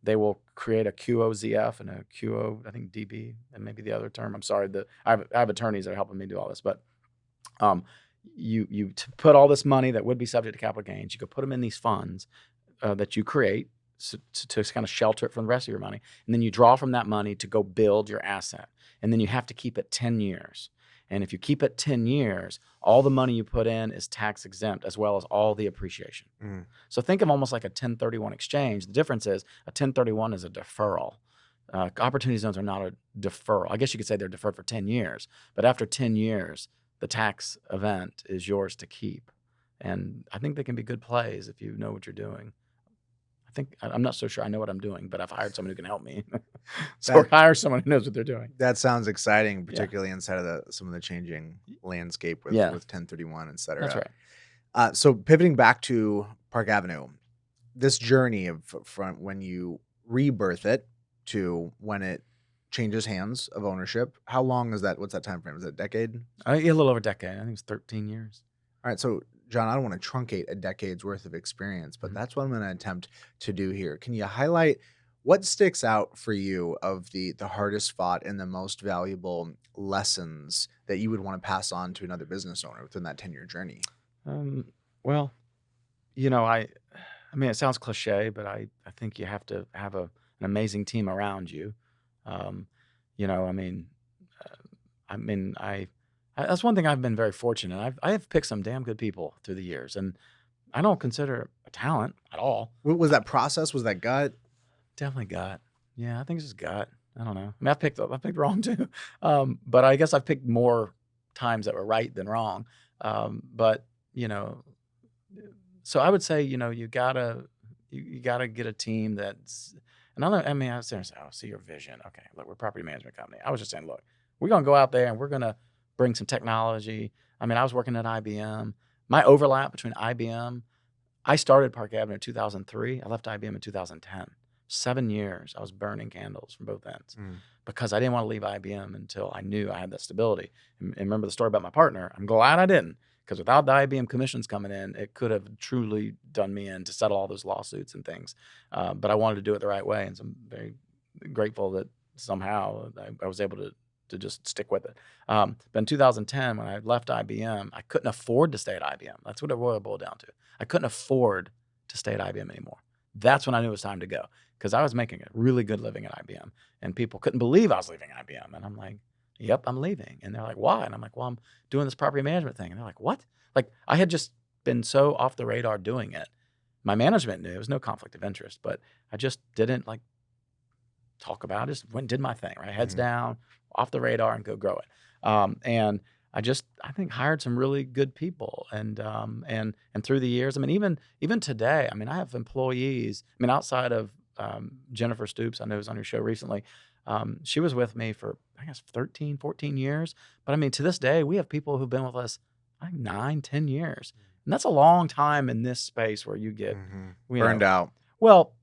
They will create a QOZF and a QO, I think DB, and maybe the other term. I'm sorry, I have attorneys that are helping me do all this, but you to put all this money that would be subject to capital gains, you could put them in these funds that you create to kind of shelter it from the rest of your money, and then you draw from that money to go build your asset, and then you have to keep it 10 years. And if you keep it 10 years, all the money you put in is tax exempt as well as all the appreciation. So think of almost like a 1031 exchange. The difference is a 1031 is a deferral. Opportunity zones are not a deferral. I guess you could say they're deferred for 10 years, but after 10 years, the tax event is yours to keep. And I think they can be good plays if you know what you're doing. I'm not so sure I know what I'm doing, but I've hired someone who can help me. So hire someone who knows what they're doing. That sounds exciting, particularly inside of some of the changing landscape with 1031, et cetera. That's right. So pivoting back to Park Avenue, this journey from when you rebirth it to when it changes hands of ownership, how long is that? What's that time frame? Is it a decade? A little over a decade. I think it's 13 years. All right. So John, I don't want to truncate a decade's worth of experience, but that's what I'm going to attempt to do here. Can you highlight what sticks out for you of the hardest fought and the most valuable lessons that you would want to pass on to another business owner within that 10-year journey? Well, I mean, it sounds cliche, but I think you have to have an amazing team around you. That's one thing I've been very fortunate. I have picked some damn good people through the years, and I don't consider it a talent at all. What was that process? Was that gut? Definitely gut. Yeah, I think it's just gut. I don't know. I mean, I picked wrong too, but I guess I've picked more times that were right than wrong. So I would say, you gotta get a team that's. And I was saying, "Oh, see your vision. Okay, look, we're a property management company." I was just saying, look, we're gonna go out there and we're gonna bring some technology. I mean, I was working at IBM. My overlap between IBM, I started Park Avenue in 2003. I left IBM in 2010. 7 years, I was burning candles from both ends because I didn't want to leave IBM until I knew I had that stability. And remember the story about my partner? I'm glad I didn't, because without the IBM commissions coming in, it could have truly done me in to settle all those lawsuits and things. But I wanted to do it the right way, and so I'm very grateful that somehow I was able to just stick with it. But in 2010, when I left IBM, I couldn't afford to stay at IBM. That's what it really boiled down to. I couldn't afford to stay at IBM anymore. That's when I knew it was time to go, because I was making a really good living at IBM, and people couldn't believe I was leaving IBM. And I'm like, yep, I'm leaving. And they're like, why? And I'm like, well, I'm doing this property management thing. And they're like, what? Like, I had just been so off the radar doing it. My management knew. It was no conflict of interest, but I just didn't talk about it. Just went and did my thing, right? Heads down, off the radar, and go grow it. And I think hired some really good people, and through the years, I mean, even today, I mean, I have employees. I mean, outside of Jennifer Stoops, I know was on your show recently. She was with me for, I guess, 13, 14 years. But I mean, to this day, we have people who've been with us like 9, 10 years. And that's a long time in this space where you get burned out. Well,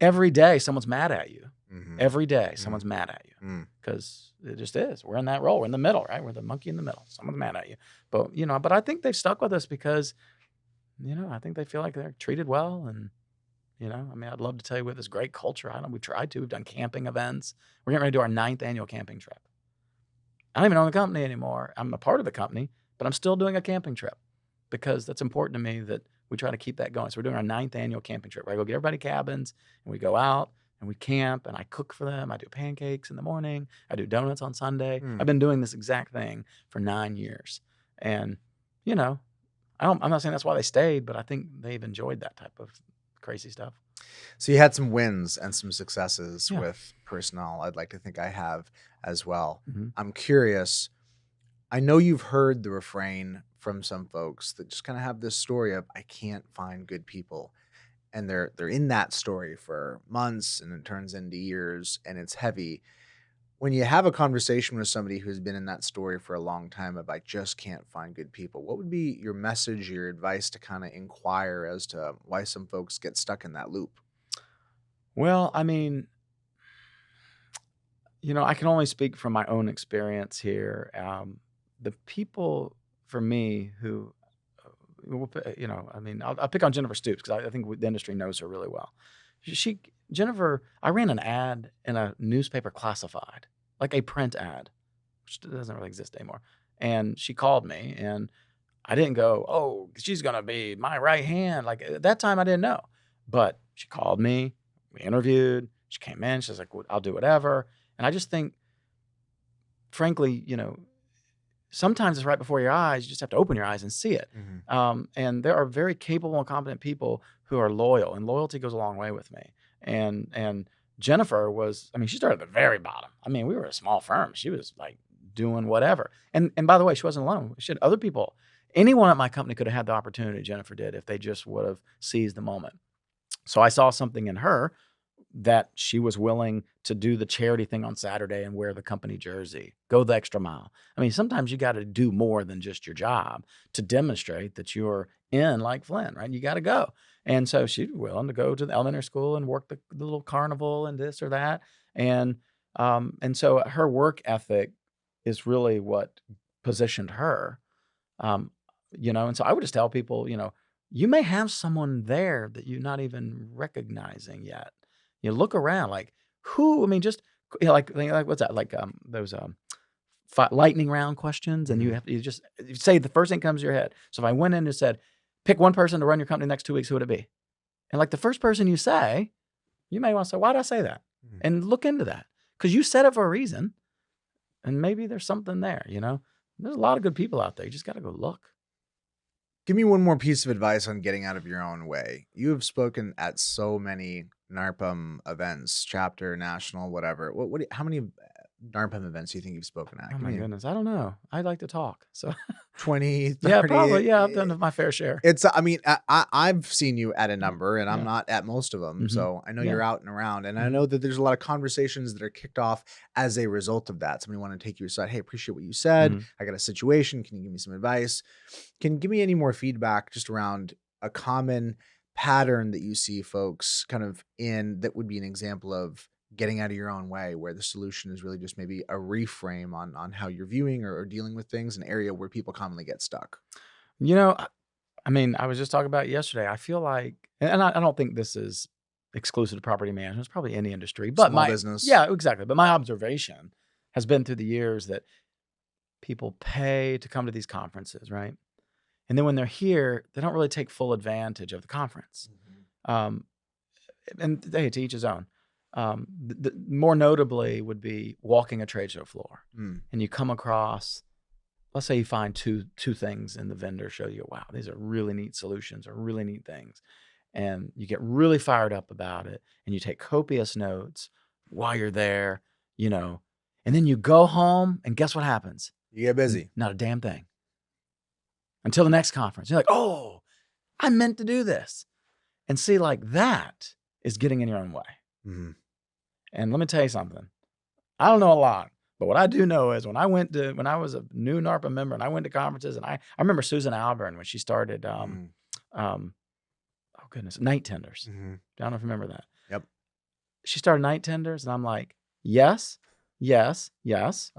every day someone's mad at you. Every day someone's mad at you, because it just is. We're in that role. We're in the middle, right? We're the monkey in the middle. Someone's mad at you. But I think they've stuck with us because, I think they feel like they're treated well. And, I mean, I'd love to tell you we have this great culture. We've tried to. We've done camping events. We're getting ready to do our 9th annual camping trip. I don't even own the company anymore. I'm a part of the company, but I'm still doing a camping trip because that's important to me that we try to keep that going. So we're doing our 9th annual camping trip where I go get everybody cabins and we go out and we camp and I cook for them. I do pancakes in the morning. I do donuts on Sunday. I've been doing this exact thing for 9 years. And, I'm not saying that's why they stayed, but I think they've enjoyed that type of crazy stuff. So you had some wins and some successes with personnel. I'd like to think I have as well. I'm curious. I know you've heard the refrain from some folks that just kind of have this story of, I can't find good people. and they're in that story for months and it turns into years and it's heavy. When you have a conversation with somebody who's been in that story for a long time of I just can't find good people, what would be your message, your advice to kind of inquire as to why some folks get stuck in that loop? Well, I mean, I can only speak from my own experience here. The people for me who, I mean, I'll pick on Jennifer Stoops because I think the industry knows her really well. Jennifer, I ran an ad in a newspaper classified, like a print ad, which doesn't really exist anymore. And she called me, and I didn't go, oh, she's going to be my right hand. Like at that time, I didn't know. But she called me, we interviewed, she came in, she's like, I'll do whatever. And I just think, frankly, sometimes it's right before your eyes. You just have to open your eyes and see it. And there are very capable and competent people who are loyal, and loyalty goes a long way with me. And Jennifer was, I mean, she started at the very bottom. I mean, we were a small firm. She was like doing whatever. And by the way, she wasn't alone. She had other people. Anyone at my company could have had the opportunity Jennifer did if they just would have seized the moment. So I saw something in her that she was willing to do the charity thing on Saturday and wear the company jersey, go the extra mile. I mean, sometimes you got to do more than just your job to demonstrate that you're in like Flynn, right? You got to go. And so she was willing to go to the elementary school and work the little carnival and this or that. And so her work ethic is really what positioned her, and so I would just tell people, you may have someone there that you're not even recognizing yet. You look around, like who? I mean, just like what's that? Like those lightning round questions, and you say the first thing comes to your head. So if I went in and said, pick one person to run your company the next 2 weeks, who would it be? And like the first person you say, you may want to say, why did I say that? And look into that because you said it for a reason, and maybe there's something there. There's a lot of good people out there. You just got to go look. Give me one more piece of advice on getting out of your own way. You have spoken at so many NARPM events, chapter, national, whatever. How many NARPM events do you think you've spoken at? Oh my goodness, I don't know. I like to talk, so 20, 30? Yeah, probably. Yeah, I've done my fair share. I mean, I've seen you at a number, and I'm not at most of them, so I know you're out and around, and I know that there's a lot of conversations that are kicked off as a result of that. Somebody want to take you aside. Hey, appreciate what you said. I got a situation. Can you give me some advice? Can you give me any more feedback just around a common pattern that you see folks kind of in that would be an example of getting out of your own way, where the solution is really just maybe a reframe on how you're viewing or dealing with things, an area where people commonly get stuck? I mean, I was just talking about it yesterday. I feel like, and I don't think this is exclusive to property management. It's probably any industry, but Small business. Yeah, exactly. But my observation has been through the years that people pay to come to these conferences, right? And then when they're here, they don't really take full advantage of the conference. And hey, to each his own. More notably would be walking a trade show floor, and you come across, let's say you find two things in the vendor show. You go, wow, these are really neat solutions or really neat things, and you get really fired up about it, and you take copious notes while you're there, and then you go home, and guess what happens? You get busy. Not a damn thing until the next conference. You're like, oh, I meant to do this, and see, like that is getting in your own way. And let me tell you something. I don't know a lot, but what I do know is when I was a new NARPM member and I went to conferences, and I remember Susan Albern when she started, night tenders. I don't know if you remember that. Yep. She started night tenders, and I'm like, yes, I'm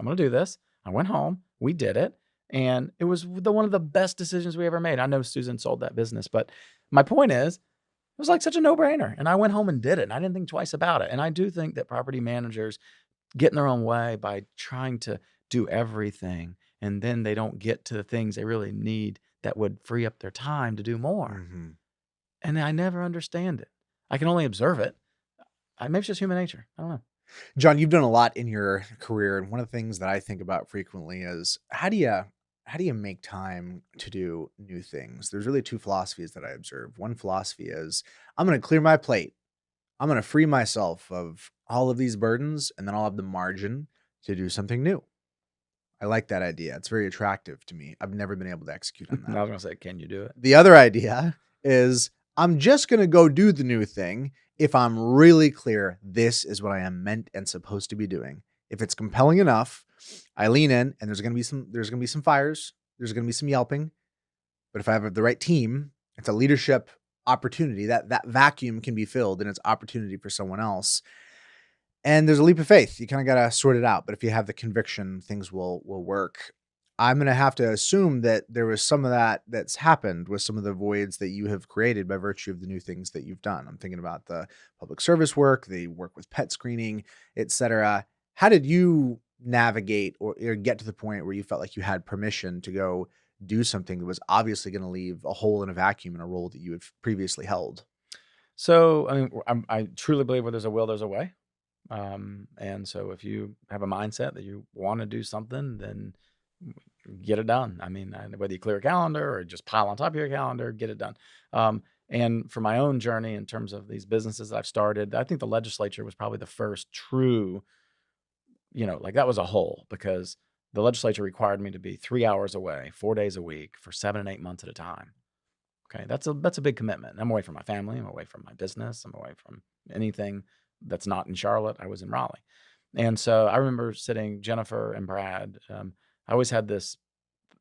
going to do this. I went home. We did it. And it was one of the best decisions we ever made. I know Susan sold that business, but my point is, it was like such a no-brainer. And I went home and did it. And I didn't think twice about it. And I do think that property managers get in their own way by trying to do everything. And then they don't get to the things they really need that would free up their time to do more. And I never understand it. I can only observe it. Maybe it's just human nature. I don't know. John, you've done a lot in your career. And one of the things that I think about frequently is how do you make time to do new things? There's really two philosophies that I observe. One philosophy is I'm going to clear my plate. I'm going to free myself of all of these burdens, and then I'll have the margin to do something new. I like that idea. It's very attractive to me. I've never been able to execute on that. I was going to say, can you do it? The other idea is I'm just going to go do the new thing if I'm really clear this is what I am meant and supposed to be doing. If it's compelling enough, I lean in, and there's going to be some fires, there's going to be some yelping. But if I have the right team, it's a leadership opportunity. That vacuum can be filled, and it's opportunity for someone else. And there's a leap of faith. You kind of got to sort it out. But if you have the conviction, things will work. I'm going to have to assume that there was some of that that's happened with some of the voids that you have created by virtue of the new things that you've done. I'm thinking about the public service work, the work with pet screening, etc. How did you navigate or get to the point where you felt like you had permission to go do something that was obviously going to leave a hole in a vacuum in a role that you had previously held? So, I mean, I truly believe where there's a will, there's a way. And so if you have a mindset that you want to do something, then get it done. I mean, whether you clear a calendar or just pile on top of your calendar, get it done. And for my own journey in terms of these businesses that I've started, I think the legislature was probably the first true, like that was a hole, because the legislature required me to be 3 hours away, 4 days a week for 7 and 8 months at a time. Okay. That's a big commitment. I'm away from my family. I'm away from my business. I'm away from anything that's not in Charlotte. I was in Raleigh. And so I remember sitting, Jennifer and Brad, I always had this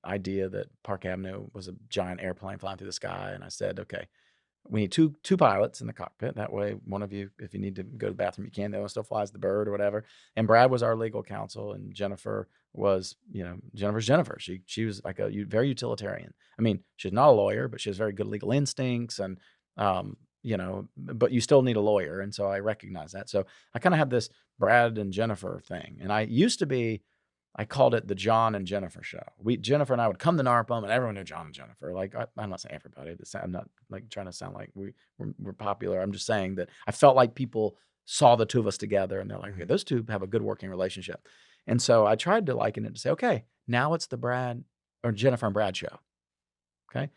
idea that Park Avenue was a giant airplane flying through the sky. And I said, okay, we need two pilots in the cockpit. That way, one of you, if you need to go to the bathroom, you can. The other one still flies the bird or whatever. And Brad was our legal counsel, and Jennifer was, Jennifer's Jennifer. She was like very utilitarian. I mean, she's not a lawyer, but she has very good legal instincts, and but you still need a lawyer. And so I recognize that. So I kind of had this Brad and Jennifer thing. And I called it the John and Jennifer show. Jennifer and I would come to NARPM, and everyone knew John and Jennifer. Like, I'm not saying everybody, but I'm not like trying to sound like we're popular. I'm just saying that I felt like people saw the two of us together, and they're like, okay, those two have a good working relationship. And so I tried to liken it to say, okay, now it's the Brad or Jennifer and Brad show. Okay.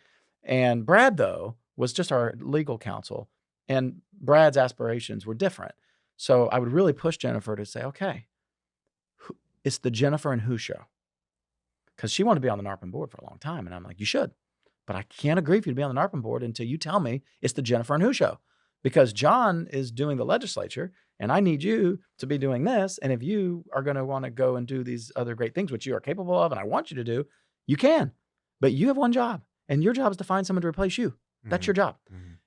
And Brad, though, was just our legal counsel, and Brad's aspirations were different. So I would really push Jennifer to say, okay, it's the Jennifer and Who show. Because she wanted to be on the NARPM board for a long time. And I'm like, you should. But I can't agree for you to be on the NARPM board until you tell me it's the Jennifer and Who show. Because John is doing the legislature, and I need you to be doing this. And if you are going to want to go and do these other great things, which you are capable of, and I want you to do, you can. But you have one job, and your job is to find someone to replace you. That's your job.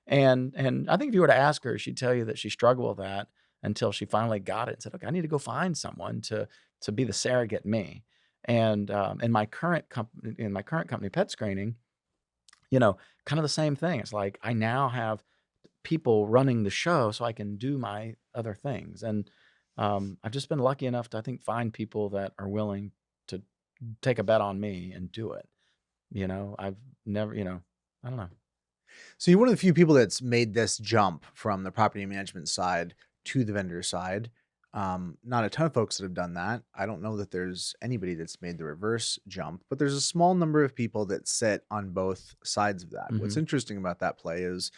And I think if you were to ask her, she'd tell you that she struggled with that until she finally got it and said, okay, I need to go find someone to be the surrogate me. And in my current company, PetScreening, kind of the same thing. It's like I now have people running the show so I can do my other things. And I've just been lucky enough to, I think, find people that are willing to take a bet on me and do it. I've never, I don't know. So you're one of the few people that's made this jump from the property management side to the vendor side. Not a ton of folks that have done that. I don't know that there's anybody that's made the reverse jump, but there's a small number of people that sit on both sides of that. What's interesting about that play is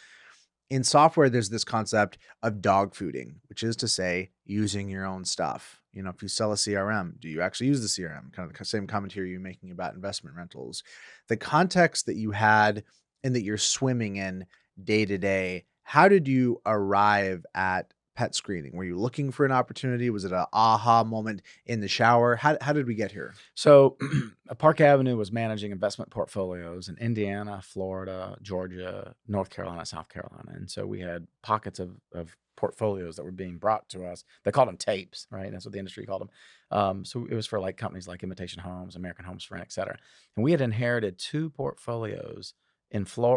in software, there's this concept of dog fooding, which is to say using your own stuff. If you sell a CRM, do you actually use the CRM? Kind of the same commentary you're making about investment rentals. The context that you had and that you're swimming in day to day, how did you arrive at pet screening? Were you looking for an opportunity? Was it an aha moment in the shower? How did we get here? So Park Avenue was managing investment portfolios in Indiana, Florida, Georgia, North Carolina, South Carolina. And so we had pockets of portfolios that were being brought to us. They called them tapes, right? That's what the industry called them. So it was for like companies like Imitation Homes, American Homes for Rent, et cetera. And we had inherited 2 portfolios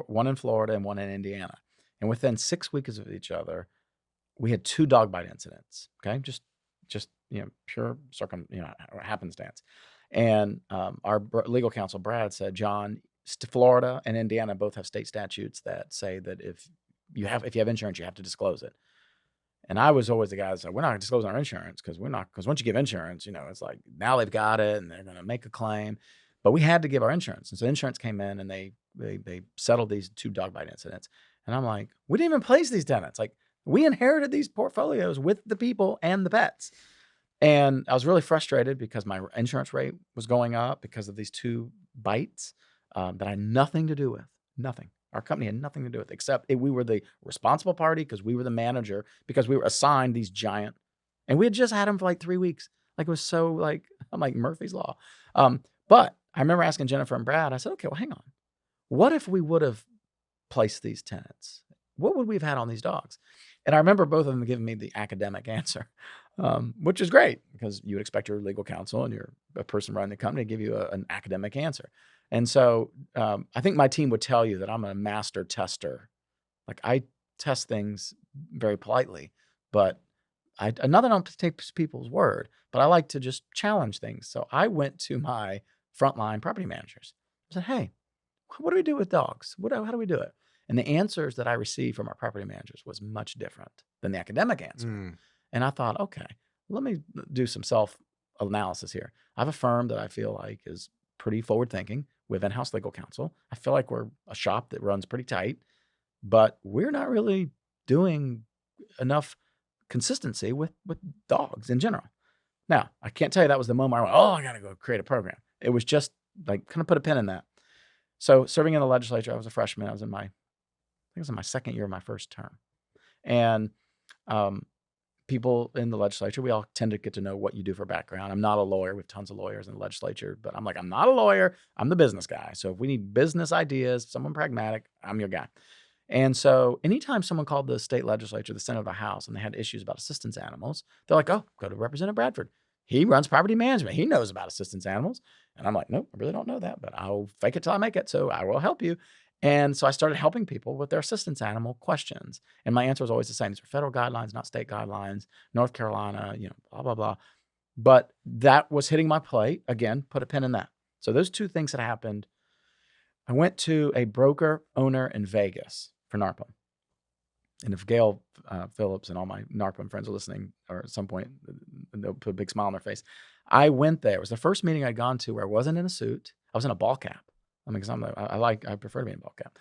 one in Florida and one in Indiana. And within 6 weeks of each other, we had 2 dog bite incidents. Okay, just pure happenstance. And our legal counsel Brad said, John, Florida and Indiana both have state statutes that say that if you have insurance, you have to disclose it. And I was always the guy that said, we're not going to disclose our insurance because once you give insurance, it's like now they've got it and they're going to make a claim. But we had to give our insurance. And so insurance came in and they settled these 2 dog bite incidents. And I'm like, we didn't even place these tenants. Like, we inherited these portfolios with the people and the pets. And I was really frustrated because my insurance rate was going up because of these 2 bites that I had nothing to do with. Nothing. Our company had nothing to do with it, except we were the responsible party because we were the manager, because we were assigned these giant, and we had just had them for like 3 weeks. Like, it was so like, I'm like Murphy's Law. But I remember asking Jennifer and Brad, I said, okay, well, hang on. What if we would have placed these tenants? What would we have had on these dogs? And I remember both of them giving me the academic answer, which is great because you would expect your legal counsel and you're a person running the company to give you an academic answer. And so I think my team would tell you that I'm a master tester. Like, I test things very politely, but I don't take people's word, but I like to just challenge things. So I went to my frontline property managers. I said, hey, what do we do with dogs? How do we do it? And the answers that I received from our property managers was much different than the academic answer. And I thought, okay, let me do some self-analysis here. I have a firm that I feel like is pretty forward-thinking with in-house legal counsel. I feel like we're a shop that runs pretty tight, but we're not really doing enough consistency with dogs in general. Now, I can't tell you that was the moment I went, oh, I got to go create a program. It was just like, kind of put a pin in that. So serving in the legislature, I was a freshman. I was in my second year of my first term. And people in the legislature, we all tend to get to know what you do for background. I'm not a lawyer. We have tons of lawyers in the legislature, but I'm like, I'm not a lawyer. I'm the business guy. So if we need business ideas, someone pragmatic, I'm your guy. And so anytime someone called the state legislature, the Senate, or the House, and they had issues about assistance animals, they're like, oh, go to Representative Bradford. He runs property management. He knows about assistance animals. And I'm like, nope, I really don't know that, but I'll fake it till I make it. So I will help you. And so I started helping people with their assistance animal questions. And my answer was always the same. These are federal guidelines, not state guidelines, North Carolina, blah, blah, blah. But that was hitting my plate. Again, put a pin in that. So those two things had happened. I went to a broker owner in Vegas for NARPM. And if Gail Phillips and all my NARPM friends are listening, or at some point, they'll put a big smile on their face. I went there. It was the first meeting I'd gone to where I wasn't in a suit. I was in a ball cap. I mean, because I prefer to be in a ball cap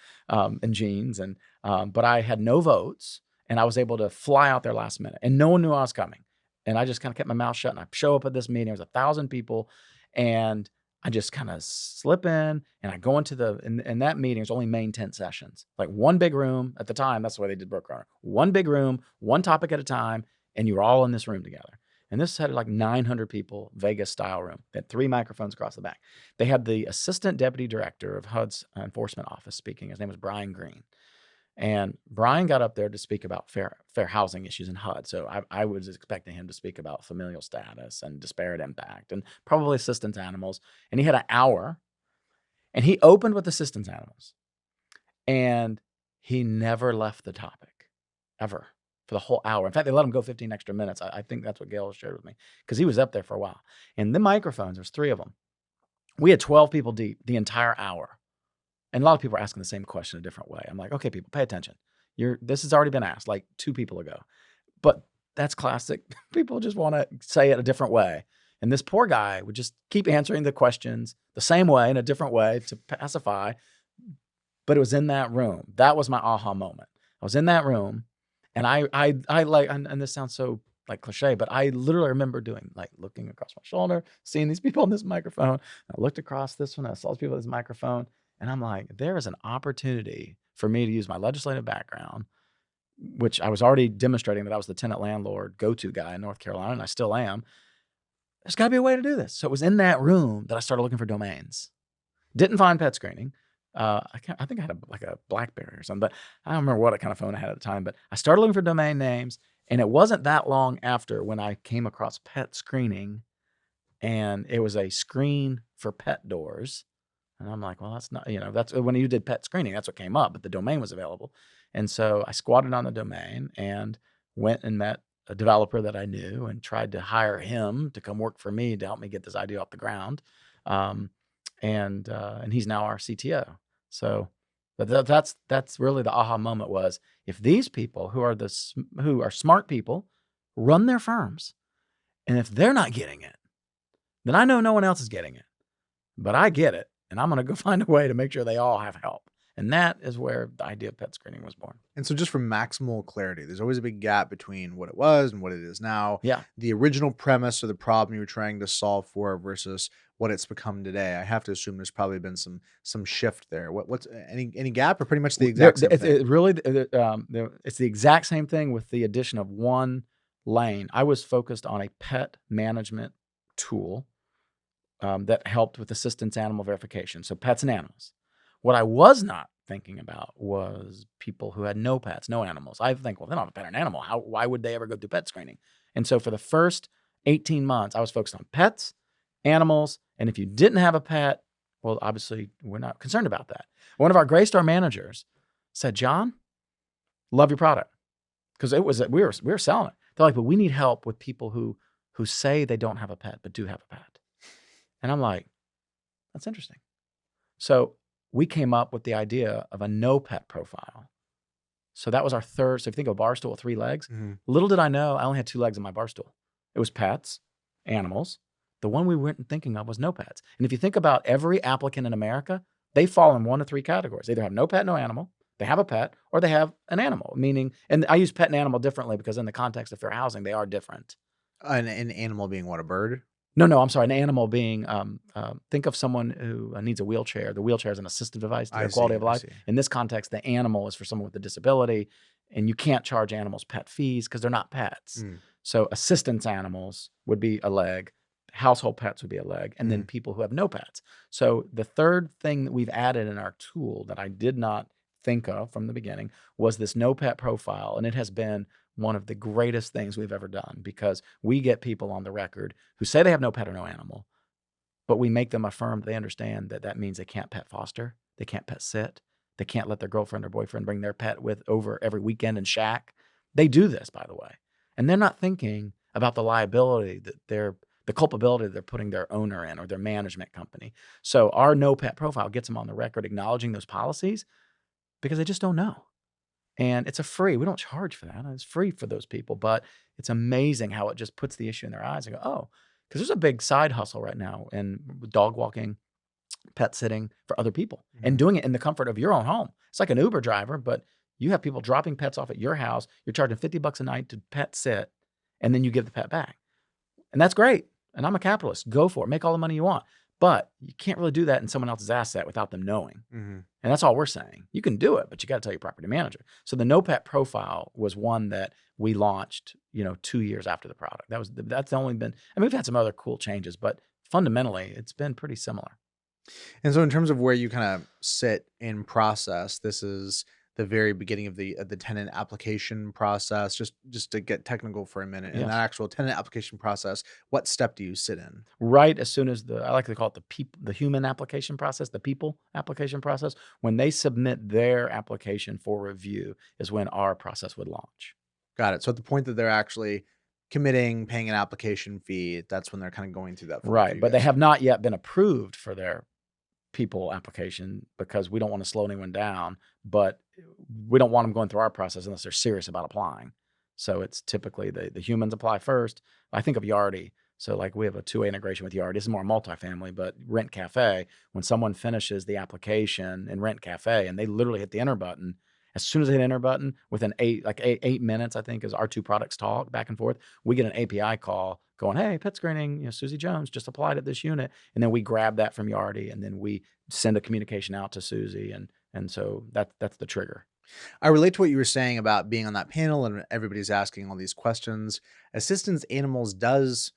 and jeans. But I had no votes, and I was able to fly out there last minute, and no one knew I was coming. And I just kind of kept my mouth shut, and I show up at this meeting. There was 1,000 people, and I just kind of slip in, and I go into in that meeting, it's only main tent sessions, like one big room at the time. That's the way they did broker owner. One big room, one topic at a time, and you were all in this room together. And this had like 900 people, Vegas style room. They had 3 microphones across the back. They had the assistant deputy director of HUD's enforcement office speaking. His name was Brian Green. And Brian got up there to speak about fair housing issues in HUD. So I was expecting him to speak about familial status and disparate impact and probably assistance animals. And he had an hour, and he opened with assistance animals. And he never left the topic, ever, for the whole hour. In fact, they let him go 15 extra minutes. I think that's what Gail shared with me, because he was up there for a while. And the microphones, there's 3 of them. We had 12 people deep the entire hour. And a lot of people are asking the same question a different way. I'm like, okay, people, pay attention. This has already been asked like 2 people ago. But that's classic. People just want to say it a different way. And this poor guy would just keep answering the questions the same way in a different way to pacify. But it was in that room. That was my aha moment. I was in that room, and I like, and this sounds so like cliche, but I literally remember doing, like, looking across my shoulder, seeing these people on this microphone. I looked across this one, I saw these people on this microphone. And I'm like, there is an opportunity for me to use my legislative background, which I was already demonstrating that I was the tenant landlord go-to guy in North Carolina, and I still am. There's got to be a way to do this. So it was in that room that I started looking for domains. Didn't find PetScreening. I think I had a BlackBerry or something, but I don't remember what kind of phone I had at the time. But I started looking for domain names, and it wasn't that long after when I came across PetScreening, and it was a screen for pet doors. And I'm like, well, that's not, that's when you did PetScreening, that's what came up, but the domain was available. And so I squatted on the domain and went and met a developer that I knew and tried to hire him to come work for me to help me get this idea off the ground. And he's now our CTO. So that's really the aha moment was, if these people who are smart people run their firms, and if they're not getting it, then I know no one else is getting it, but I get it. And I'm going to go find a way to make sure they all have help. And that is where the idea of pet screening was born. And so just for maximal clarity, there's always a big gap between what it was and what it is now. Yeah. The original premise or the problem you were trying to solve for versus what it's become today. I have to assume there's probably been some shift there. What's any gap or pretty much the exact same thing? It's the exact same thing with the addition of one lane. I was focused on a pet management tool that helped with assistance animal verification. So pets and animals. What I was not thinking about was people who had no pets, no animals. I think, well, they don't have a pet or an animal. Why would they ever go through pet screening? And so for the first 18 months, I was focused on pets, animals, and if you didn't have a pet, well, obviously we're not concerned about that. One of our Greystar managers said, John, love your product. Because we were selling it. They're like, but we need help with people who say they don't have a pet, but do have a pet. And I'm like, that's interesting. So we came up with the idea of a no pet profile. So that was our third. So if you think of a bar stool with 3 legs, little did I know I only had 2 legs in my bar stool. It was pets, animals. The one we weren't thinking of was no pets. And if you think about every applicant in America, they fall in 1 of 3 categories. They either have no pet, no animal, they have a pet, or they have an animal, meaning, and I use pet and animal differently because in the context of fair housing, they are different. An animal being what, a bird? No, I'm sorry. An animal being, think of someone who needs a wheelchair. The wheelchair is an assistive device to their quality of life. In this context, the animal is for someone with a disability, and you can't charge animals pet fees because they're not pets. So assistance animals would be a leg, household pets would be a leg, and then people who have no pets. So the third thing that we've added in our tool that I did not think of from the beginning was this no pet profile, and it has been one of the greatest things we've ever done because we get people on the record who say they have no pet or no animal, but we make them affirm they understand that that means they can't pet foster, they can't pet sit, they can't let their girlfriend or boyfriend bring their pet over every weekend and shack. They do this, by the way, and they're not thinking about the liability that the culpability that they're putting their owner in or their management company. So our no pet profile gets them on the record acknowledging those policies because they just don't know. And it's we don't charge for that. It's free for those people, but it's amazing how it just puts the issue in their eyes and go, oh, because there's a big side hustle right now in dog walking, pet sitting for other people and doing it in the comfort of your own home. It's like an Uber driver, but you have people dropping pets off at your house. You're charging $50 a night to pet sit, and then you give the pet back. And that's great. And I'm a capitalist. Go for it. Make all the money you want. But you can't really do that in someone else's asset without them knowing. And that's all we're saying. You can do it, but you got to tell your property manager. So the no pet profile was one that we launched, 2 years after the product. That's only been, we've had some other cool changes, but fundamentally it's been pretty similar. And so in terms of where you kind of sit in process, this is the very beginning of the tenant application process, just to get technical for a minute. In Yes. that actual tenant application process, what step do you sit in? Right as soon as I like to call it the human application process, the people application process, when they submit their application for review is when our process would launch. Got it. So at the point that they're actually committing, paying an application fee, that's when they're kind of going through that. Right, but they have not yet been approved for their people application because we don't want to slow anyone down, but we don't want them going through our process unless they're serious about applying. So it's typically the humans apply first. I think of Yardi. So like we have a 2-way integration with Yardi. This is more multifamily, but Rent Cafe, when someone finishes the application in Rent Cafe and they literally hit the enter button, as soon as they hit enter button, within 8 minutes, I think, as our 2 products talk back and forth, we get an API call going, hey, pet screening, Susie Jones just applied at this unit. And then we grab that from Yardi and then we send a communication out to Susie. And so that's the trigger. I relate to what you were saying about being on that panel and everybody's asking all these questions. Assistance animals does,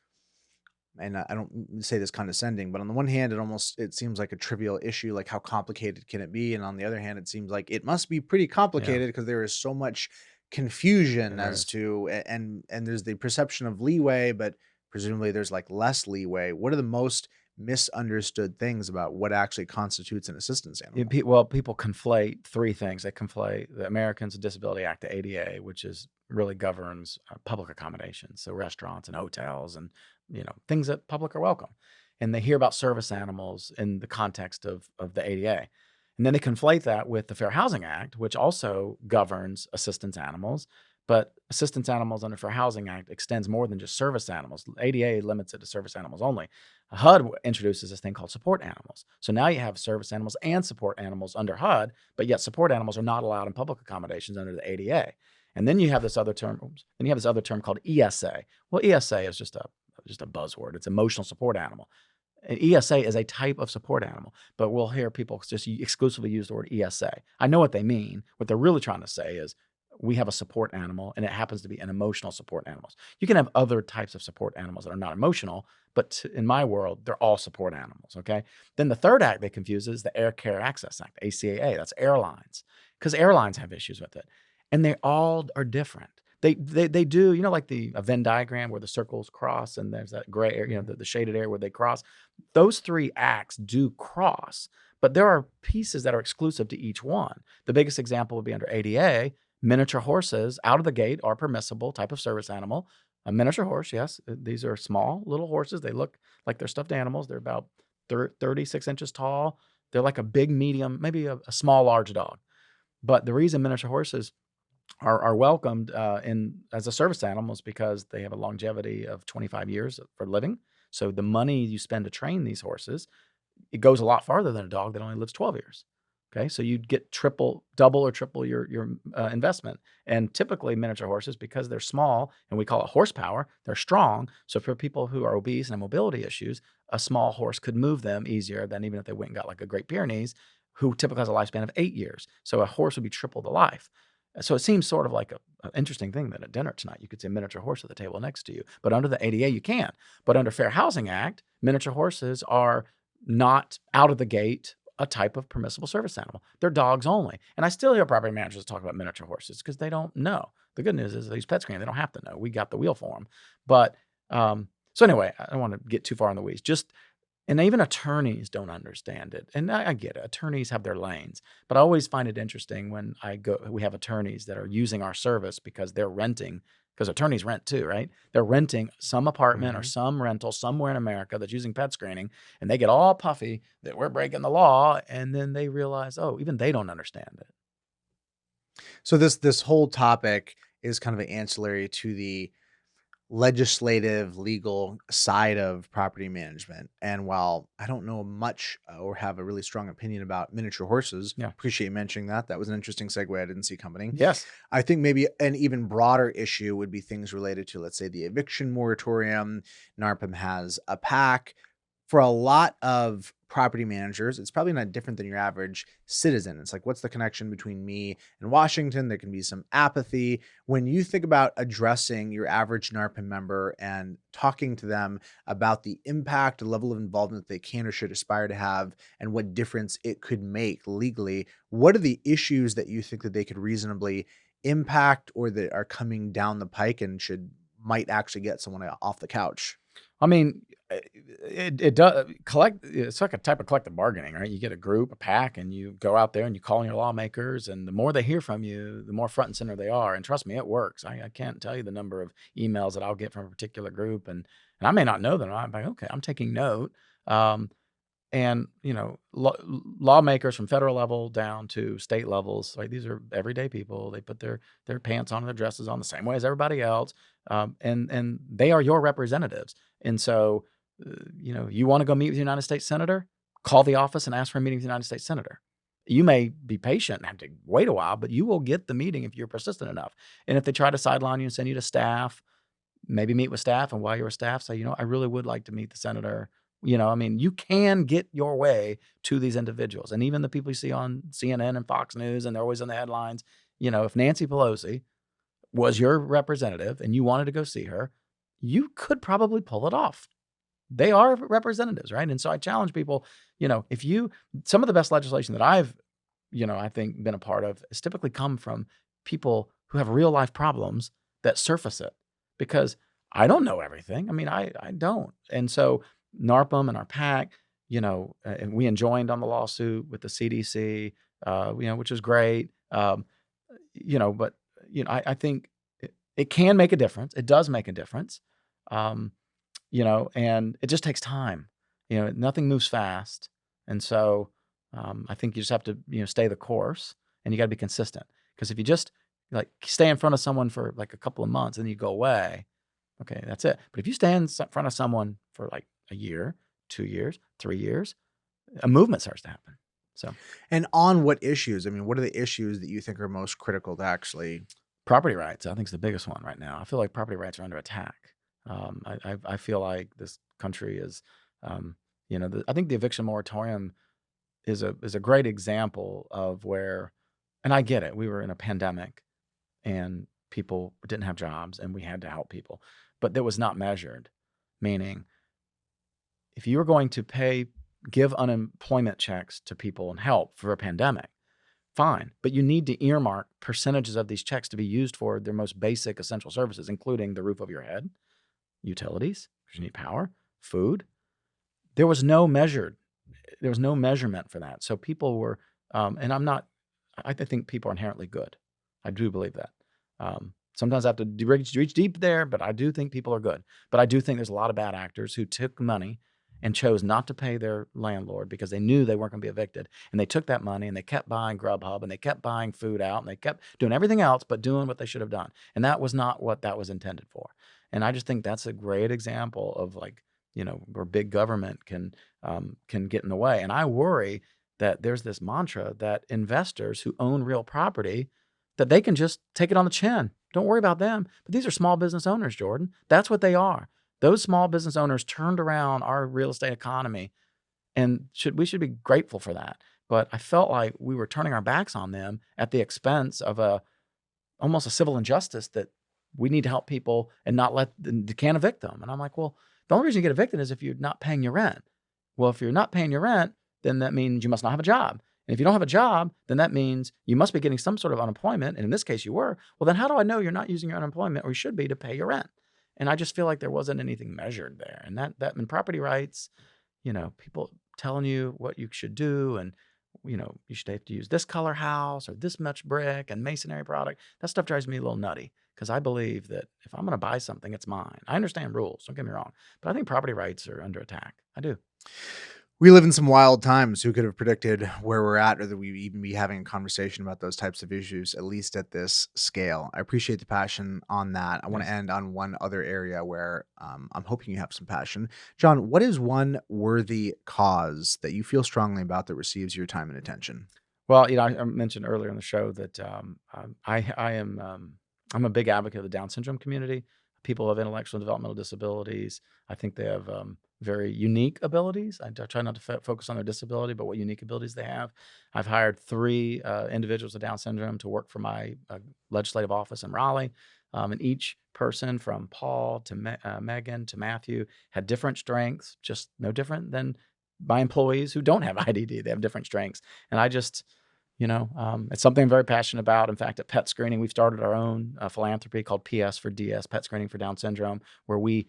and I don't say this condescending, but on the one hand, it seems like a trivial issue, like how complicated can it be? And on the other hand, it seems like it must be pretty complicated because there is so much confusion as to, and there's the perception of leeway, but presumably there's like less leeway. What are the most misunderstood things about what actually constitutes an assistance animal? Well, people conflate 3 things. They conflate the Americans with Disability Act, the ADA, which really governs public accommodations, so restaurants and hotels and things that public are welcome. And they hear about service animals in the context of the ADA. And then they conflate that with the Fair Housing Act, which also governs assistance animals, But assistance animals under Fair Housing Act extends more than just service animals. ADA limits it to service animals only. HUD introduces this thing called support animals. So now you have service animals and support animals under HUD, but yet support animals are not allowed in public accommodations under the ADA. And then you have this other term. Then you have this other term called ESA. Well, ESA is just a buzzword. It's emotional support animal. An ESA is a type of support animal, but we'll hear people just exclusively use the word ESA. I know what they mean. What they're really trying to say is we have a support animal, and it happens to be an emotional support animal. You can have other types of support animals that are not emotional, but in my world, they're all support animals, okay? Then the third act they confuse is the Air Care Access Act, ACAA. That's airlines, because airlines have issues with it, and they all are different. They do, like a Venn diagram where the circles cross and there's that gray area, the shaded area where they cross. Those three acts do cross, but there are pieces that are exclusive to each one. The biggest example would be under ADA. Miniature horses out of the gate are permissible type of service animal. A miniature horse, yes. These are small little horses. They look like they're stuffed animals. They're about 36 inches tall. They're like a big, medium, maybe a small, large dog. But the reason miniature horses are welcomed as a service animal is because they have a longevity of 25 years for living. So the money you spend to train these horses, it goes a lot farther than a dog that only lives 12 years. Okay, so you'd get double or triple your investment. And typically miniature horses, because they're small and we call it horsepower, they're strong. So for people who are obese and have mobility issues, a small horse could move them easier than even if they went and got like a Great Pyrenees, who typically has a lifespan of 8 years. So a horse would be triple the life. So it seems sort of like an interesting thing that at dinner tonight, you could see a miniature horse at the table next to you. But under the ADA, you can't. But under Fair Housing Act, miniature horses are not out of the gate a type of permissible service animal. They're dogs only. And I still hear property managers talk about miniature horses because they don't know. The good news is they use PetScreening. They don't have to know. We got the wheel for them. But so anyway, I don't want to get too far in the weeds. And even attorneys don't understand it. And I get it. Attorneys have their lanes. But I always find it interesting when we have attorneys that are using our service because they're renting, because attorneys rent too, right? They're renting some apartment or some rental somewhere in America that's using PetScreening, and they get all puffy that we're breaking the law, and then they realize, oh, even they don't understand it. So this whole topic is kind of an ancillary to the legislative, legal side of property management. And while I don't know much or have a really strong opinion about miniature horses, appreciate you mentioning that. That was an interesting segue I didn't see coming. Yes. I think maybe an even broader issue would be things related to, let's say, the eviction moratorium. NARPM has a PAC. For a lot of property managers, it's probably not different than your average citizen. It's like, what's the connection between me and Washington? There can be some apathy. When you think about addressing your average NARPM member and talking to them about the impact, the level of involvement they can or should aspire to have, and what difference it could make legally, what are the issues that you think that they could reasonably impact or that are coming down the pike and might actually get someone off the couch? I mean, it does it's like a type of collective bargaining, right? You get a group, a PAC, and you go out there and you call on your lawmakers, and the more they hear from you, the more front and center they are. And trust me, it works. I can't tell you the number of emails that I'll get from a particular group, and I may not know them. I'm like, okay, I'm taking note. And lawmakers from federal level down to state levels, like these are everyday people. They put their pants on and their dresses on the same way as everybody else, and they are your representatives. And so, you want to go meet with the United States Senator, call the office and ask for a meeting with the United States Senator. You may be patient and have to wait a while, but you will get the meeting if you're persistent enough. And if they try to sideline you and send you to staff, maybe meet with staff, and while you're a staff, say, I really would like to meet the senator. You can get your way to these individuals. And even the people you see on CNN and Fox News, and they're always in the headlines, if Nancy Pelosi was your representative and you wanted to go see her, you could probably pull it off. They are representatives, right? And so I challenge people, some of the best legislation that I've, I think been a part of has typically come from people who have real life problems that surface it, because I don't know everything. I mean, I don't. And so NARPM and our PAC, and we enjoined on the lawsuit with the CDC, which is great. But I think it can make a difference. It does make a difference. And it just takes time. Nothing moves fast. And so I think you just have to, stay the course, and you got to be consistent. Because if you just Like stay in front of someone for like a couple of months and you go away. Okay, that's it. But if you stand in front of someone for like a year, 2 years, 3 years, a movement starts to happen. So And on what issues? I mean, what are the issues that you think are most critical to actually? property rights, I think, is the biggest one right now. I feel like property rights are under attack. I feel like this country is, I think the eviction moratorium is a great example of where, and I get it. We were in a pandemic, and people didn't have jobs, and we had to help people, but that was not measured. Meaning, if you were going to give unemployment checks to people and help for a pandemic, fine, but you need to earmark percentages of these checks to be used for their most basic essential services, including the roof over your head, utilities, because you need power, food. There was no measument for that. So people were, and I think people are inherently good. I do believe that. Sometimes I have to reach deep there, but I do think people are good. But I do think there's a lot of bad actors who took money and chose not to pay their landlord because they knew they weren't going to be evicted. And they took that money and they kept buying Grubhub and they kept buying food out and they kept doing everything else but doing what they should have done. And that was not what that was intended for. And I just think that's a great example of where big government can get in the way. And I worry that there's this mantra that investors who own real property, that they can just take it on the chin. Don't worry about them. But these are small business owners, Jordan. That's what they are. Those small business owners turned around our real estate economy, and we should be grateful for that. But I felt like we were turning our backs on them at the expense of almost a civil injustice that we need to help people and not can't evict them. And I'm like, well, the only reason you get evicted is if you're not paying your rent. Well, if you're not paying your rent, then that means you must not have a job. And if you don't have a job, then that means you must be getting some sort of unemployment. And in this case, you were. Well, then how do I know you're not using your unemployment, or you should be, to pay your rent? And I just feel like there wasn't anything measured there. And that in property rights, people telling you what you should do, and you should have to use this color house or this much brick and masonry product. That stuff drives me a little nutty, because I believe that if I'm going to buy something, it's mine. I understand rules, don't get me wrong, but I think property rights are under attack. I do. We live in some wild times. Who could have predicted where we're at, or that we'd even be having a conversation about those types of issues, at least at this scale? I appreciate the passion on that. I want to end on one other area where I'm hoping you have some passion. John, what is one worthy cause that you feel strongly about that receives your time and attention? Well, I mentioned earlier in the show that I'm a big advocate of the Down syndrome community. People have intellectual and developmental disabilities. I think they have very unique abilities. I try not to focus on their disability, but what unique abilities they have. I've hired 3 individuals with Down syndrome to work for my legislative office in Raleigh. And each person, from Paul to Megan to Matthew, had different strengths, just no different than my employees who don't have IDD. They have different strengths. And I just, it's something I'm very passionate about. In fact, at PetScreening, we've started our own philanthropy called PS for DS, PetScreening for Down syndrome, where we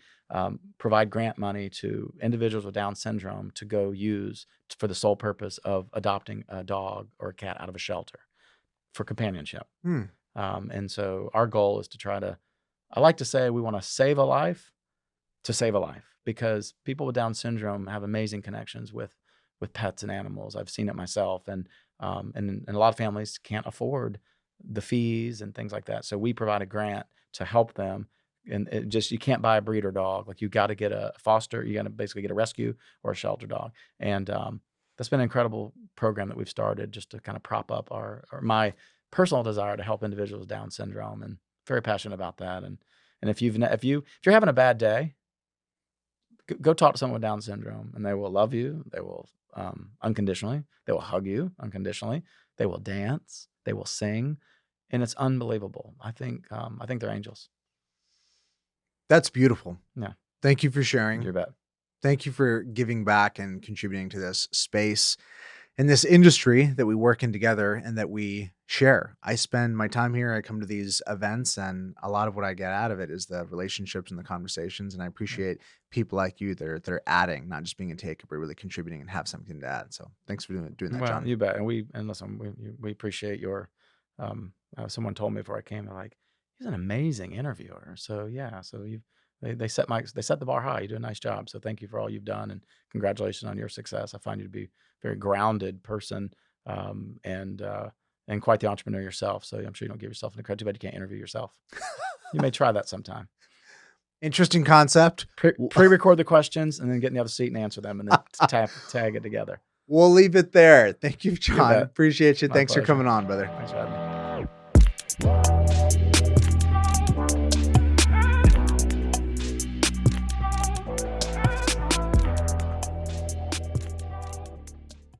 provide grant money to individuals with Down syndrome to go use for the sole purpose of adopting a dog or a cat out of a shelter for companionship. And so our goal is I like to say we want to save a life to save a life, because people with Down syndrome have amazing connections with pets and animals. I've seen it myself, and a lot of families can't afford the fees and things like that. So we provide a grant to help them. And you can't buy a breeder dog. Like, you got to get a foster. You got to basically get a rescue or a shelter dog. And that's been an incredible program that we've started just to kind of prop up my personal desire to help individuals with Down syndrome, and very passionate about that. And if you're having a bad day, go talk to someone with Down syndrome, and they will love you. They will unconditionally. They will hug you unconditionally. They will dance. They will sing, and it's unbelievable. I think they're angels. That's beautiful. Yeah. Thank you for sharing. You bet. Thank you for giving back and contributing to this space and this industry that we work in together and that we share. I spend my time here. I come to these events, and a lot of what I get out of it is the relationships and the conversations. And I appreciate people like you that are adding, not just being a taker, but really contributing and have something to add. So thanks for doing that, John. You bet. And listen, we appreciate your. Someone told me before I came, they're like, he's an amazing interviewer. So yeah, they set the bar high. You do a nice job. So thank you for all you've done, and congratulations on your success. I find you to be a very grounded person, and and quite the entrepreneur yourself. So I'm sure you don't give yourself any credit. Too bad you can't interview yourself. You may try that sometime. Interesting concept. Pre-record the questions and then get in the other seat and answer them, and then tag it together. We'll leave it there. Thank you, John. bet. Appreciate you. My Thanks for pleasure. coming on, brother. Thanks for having me.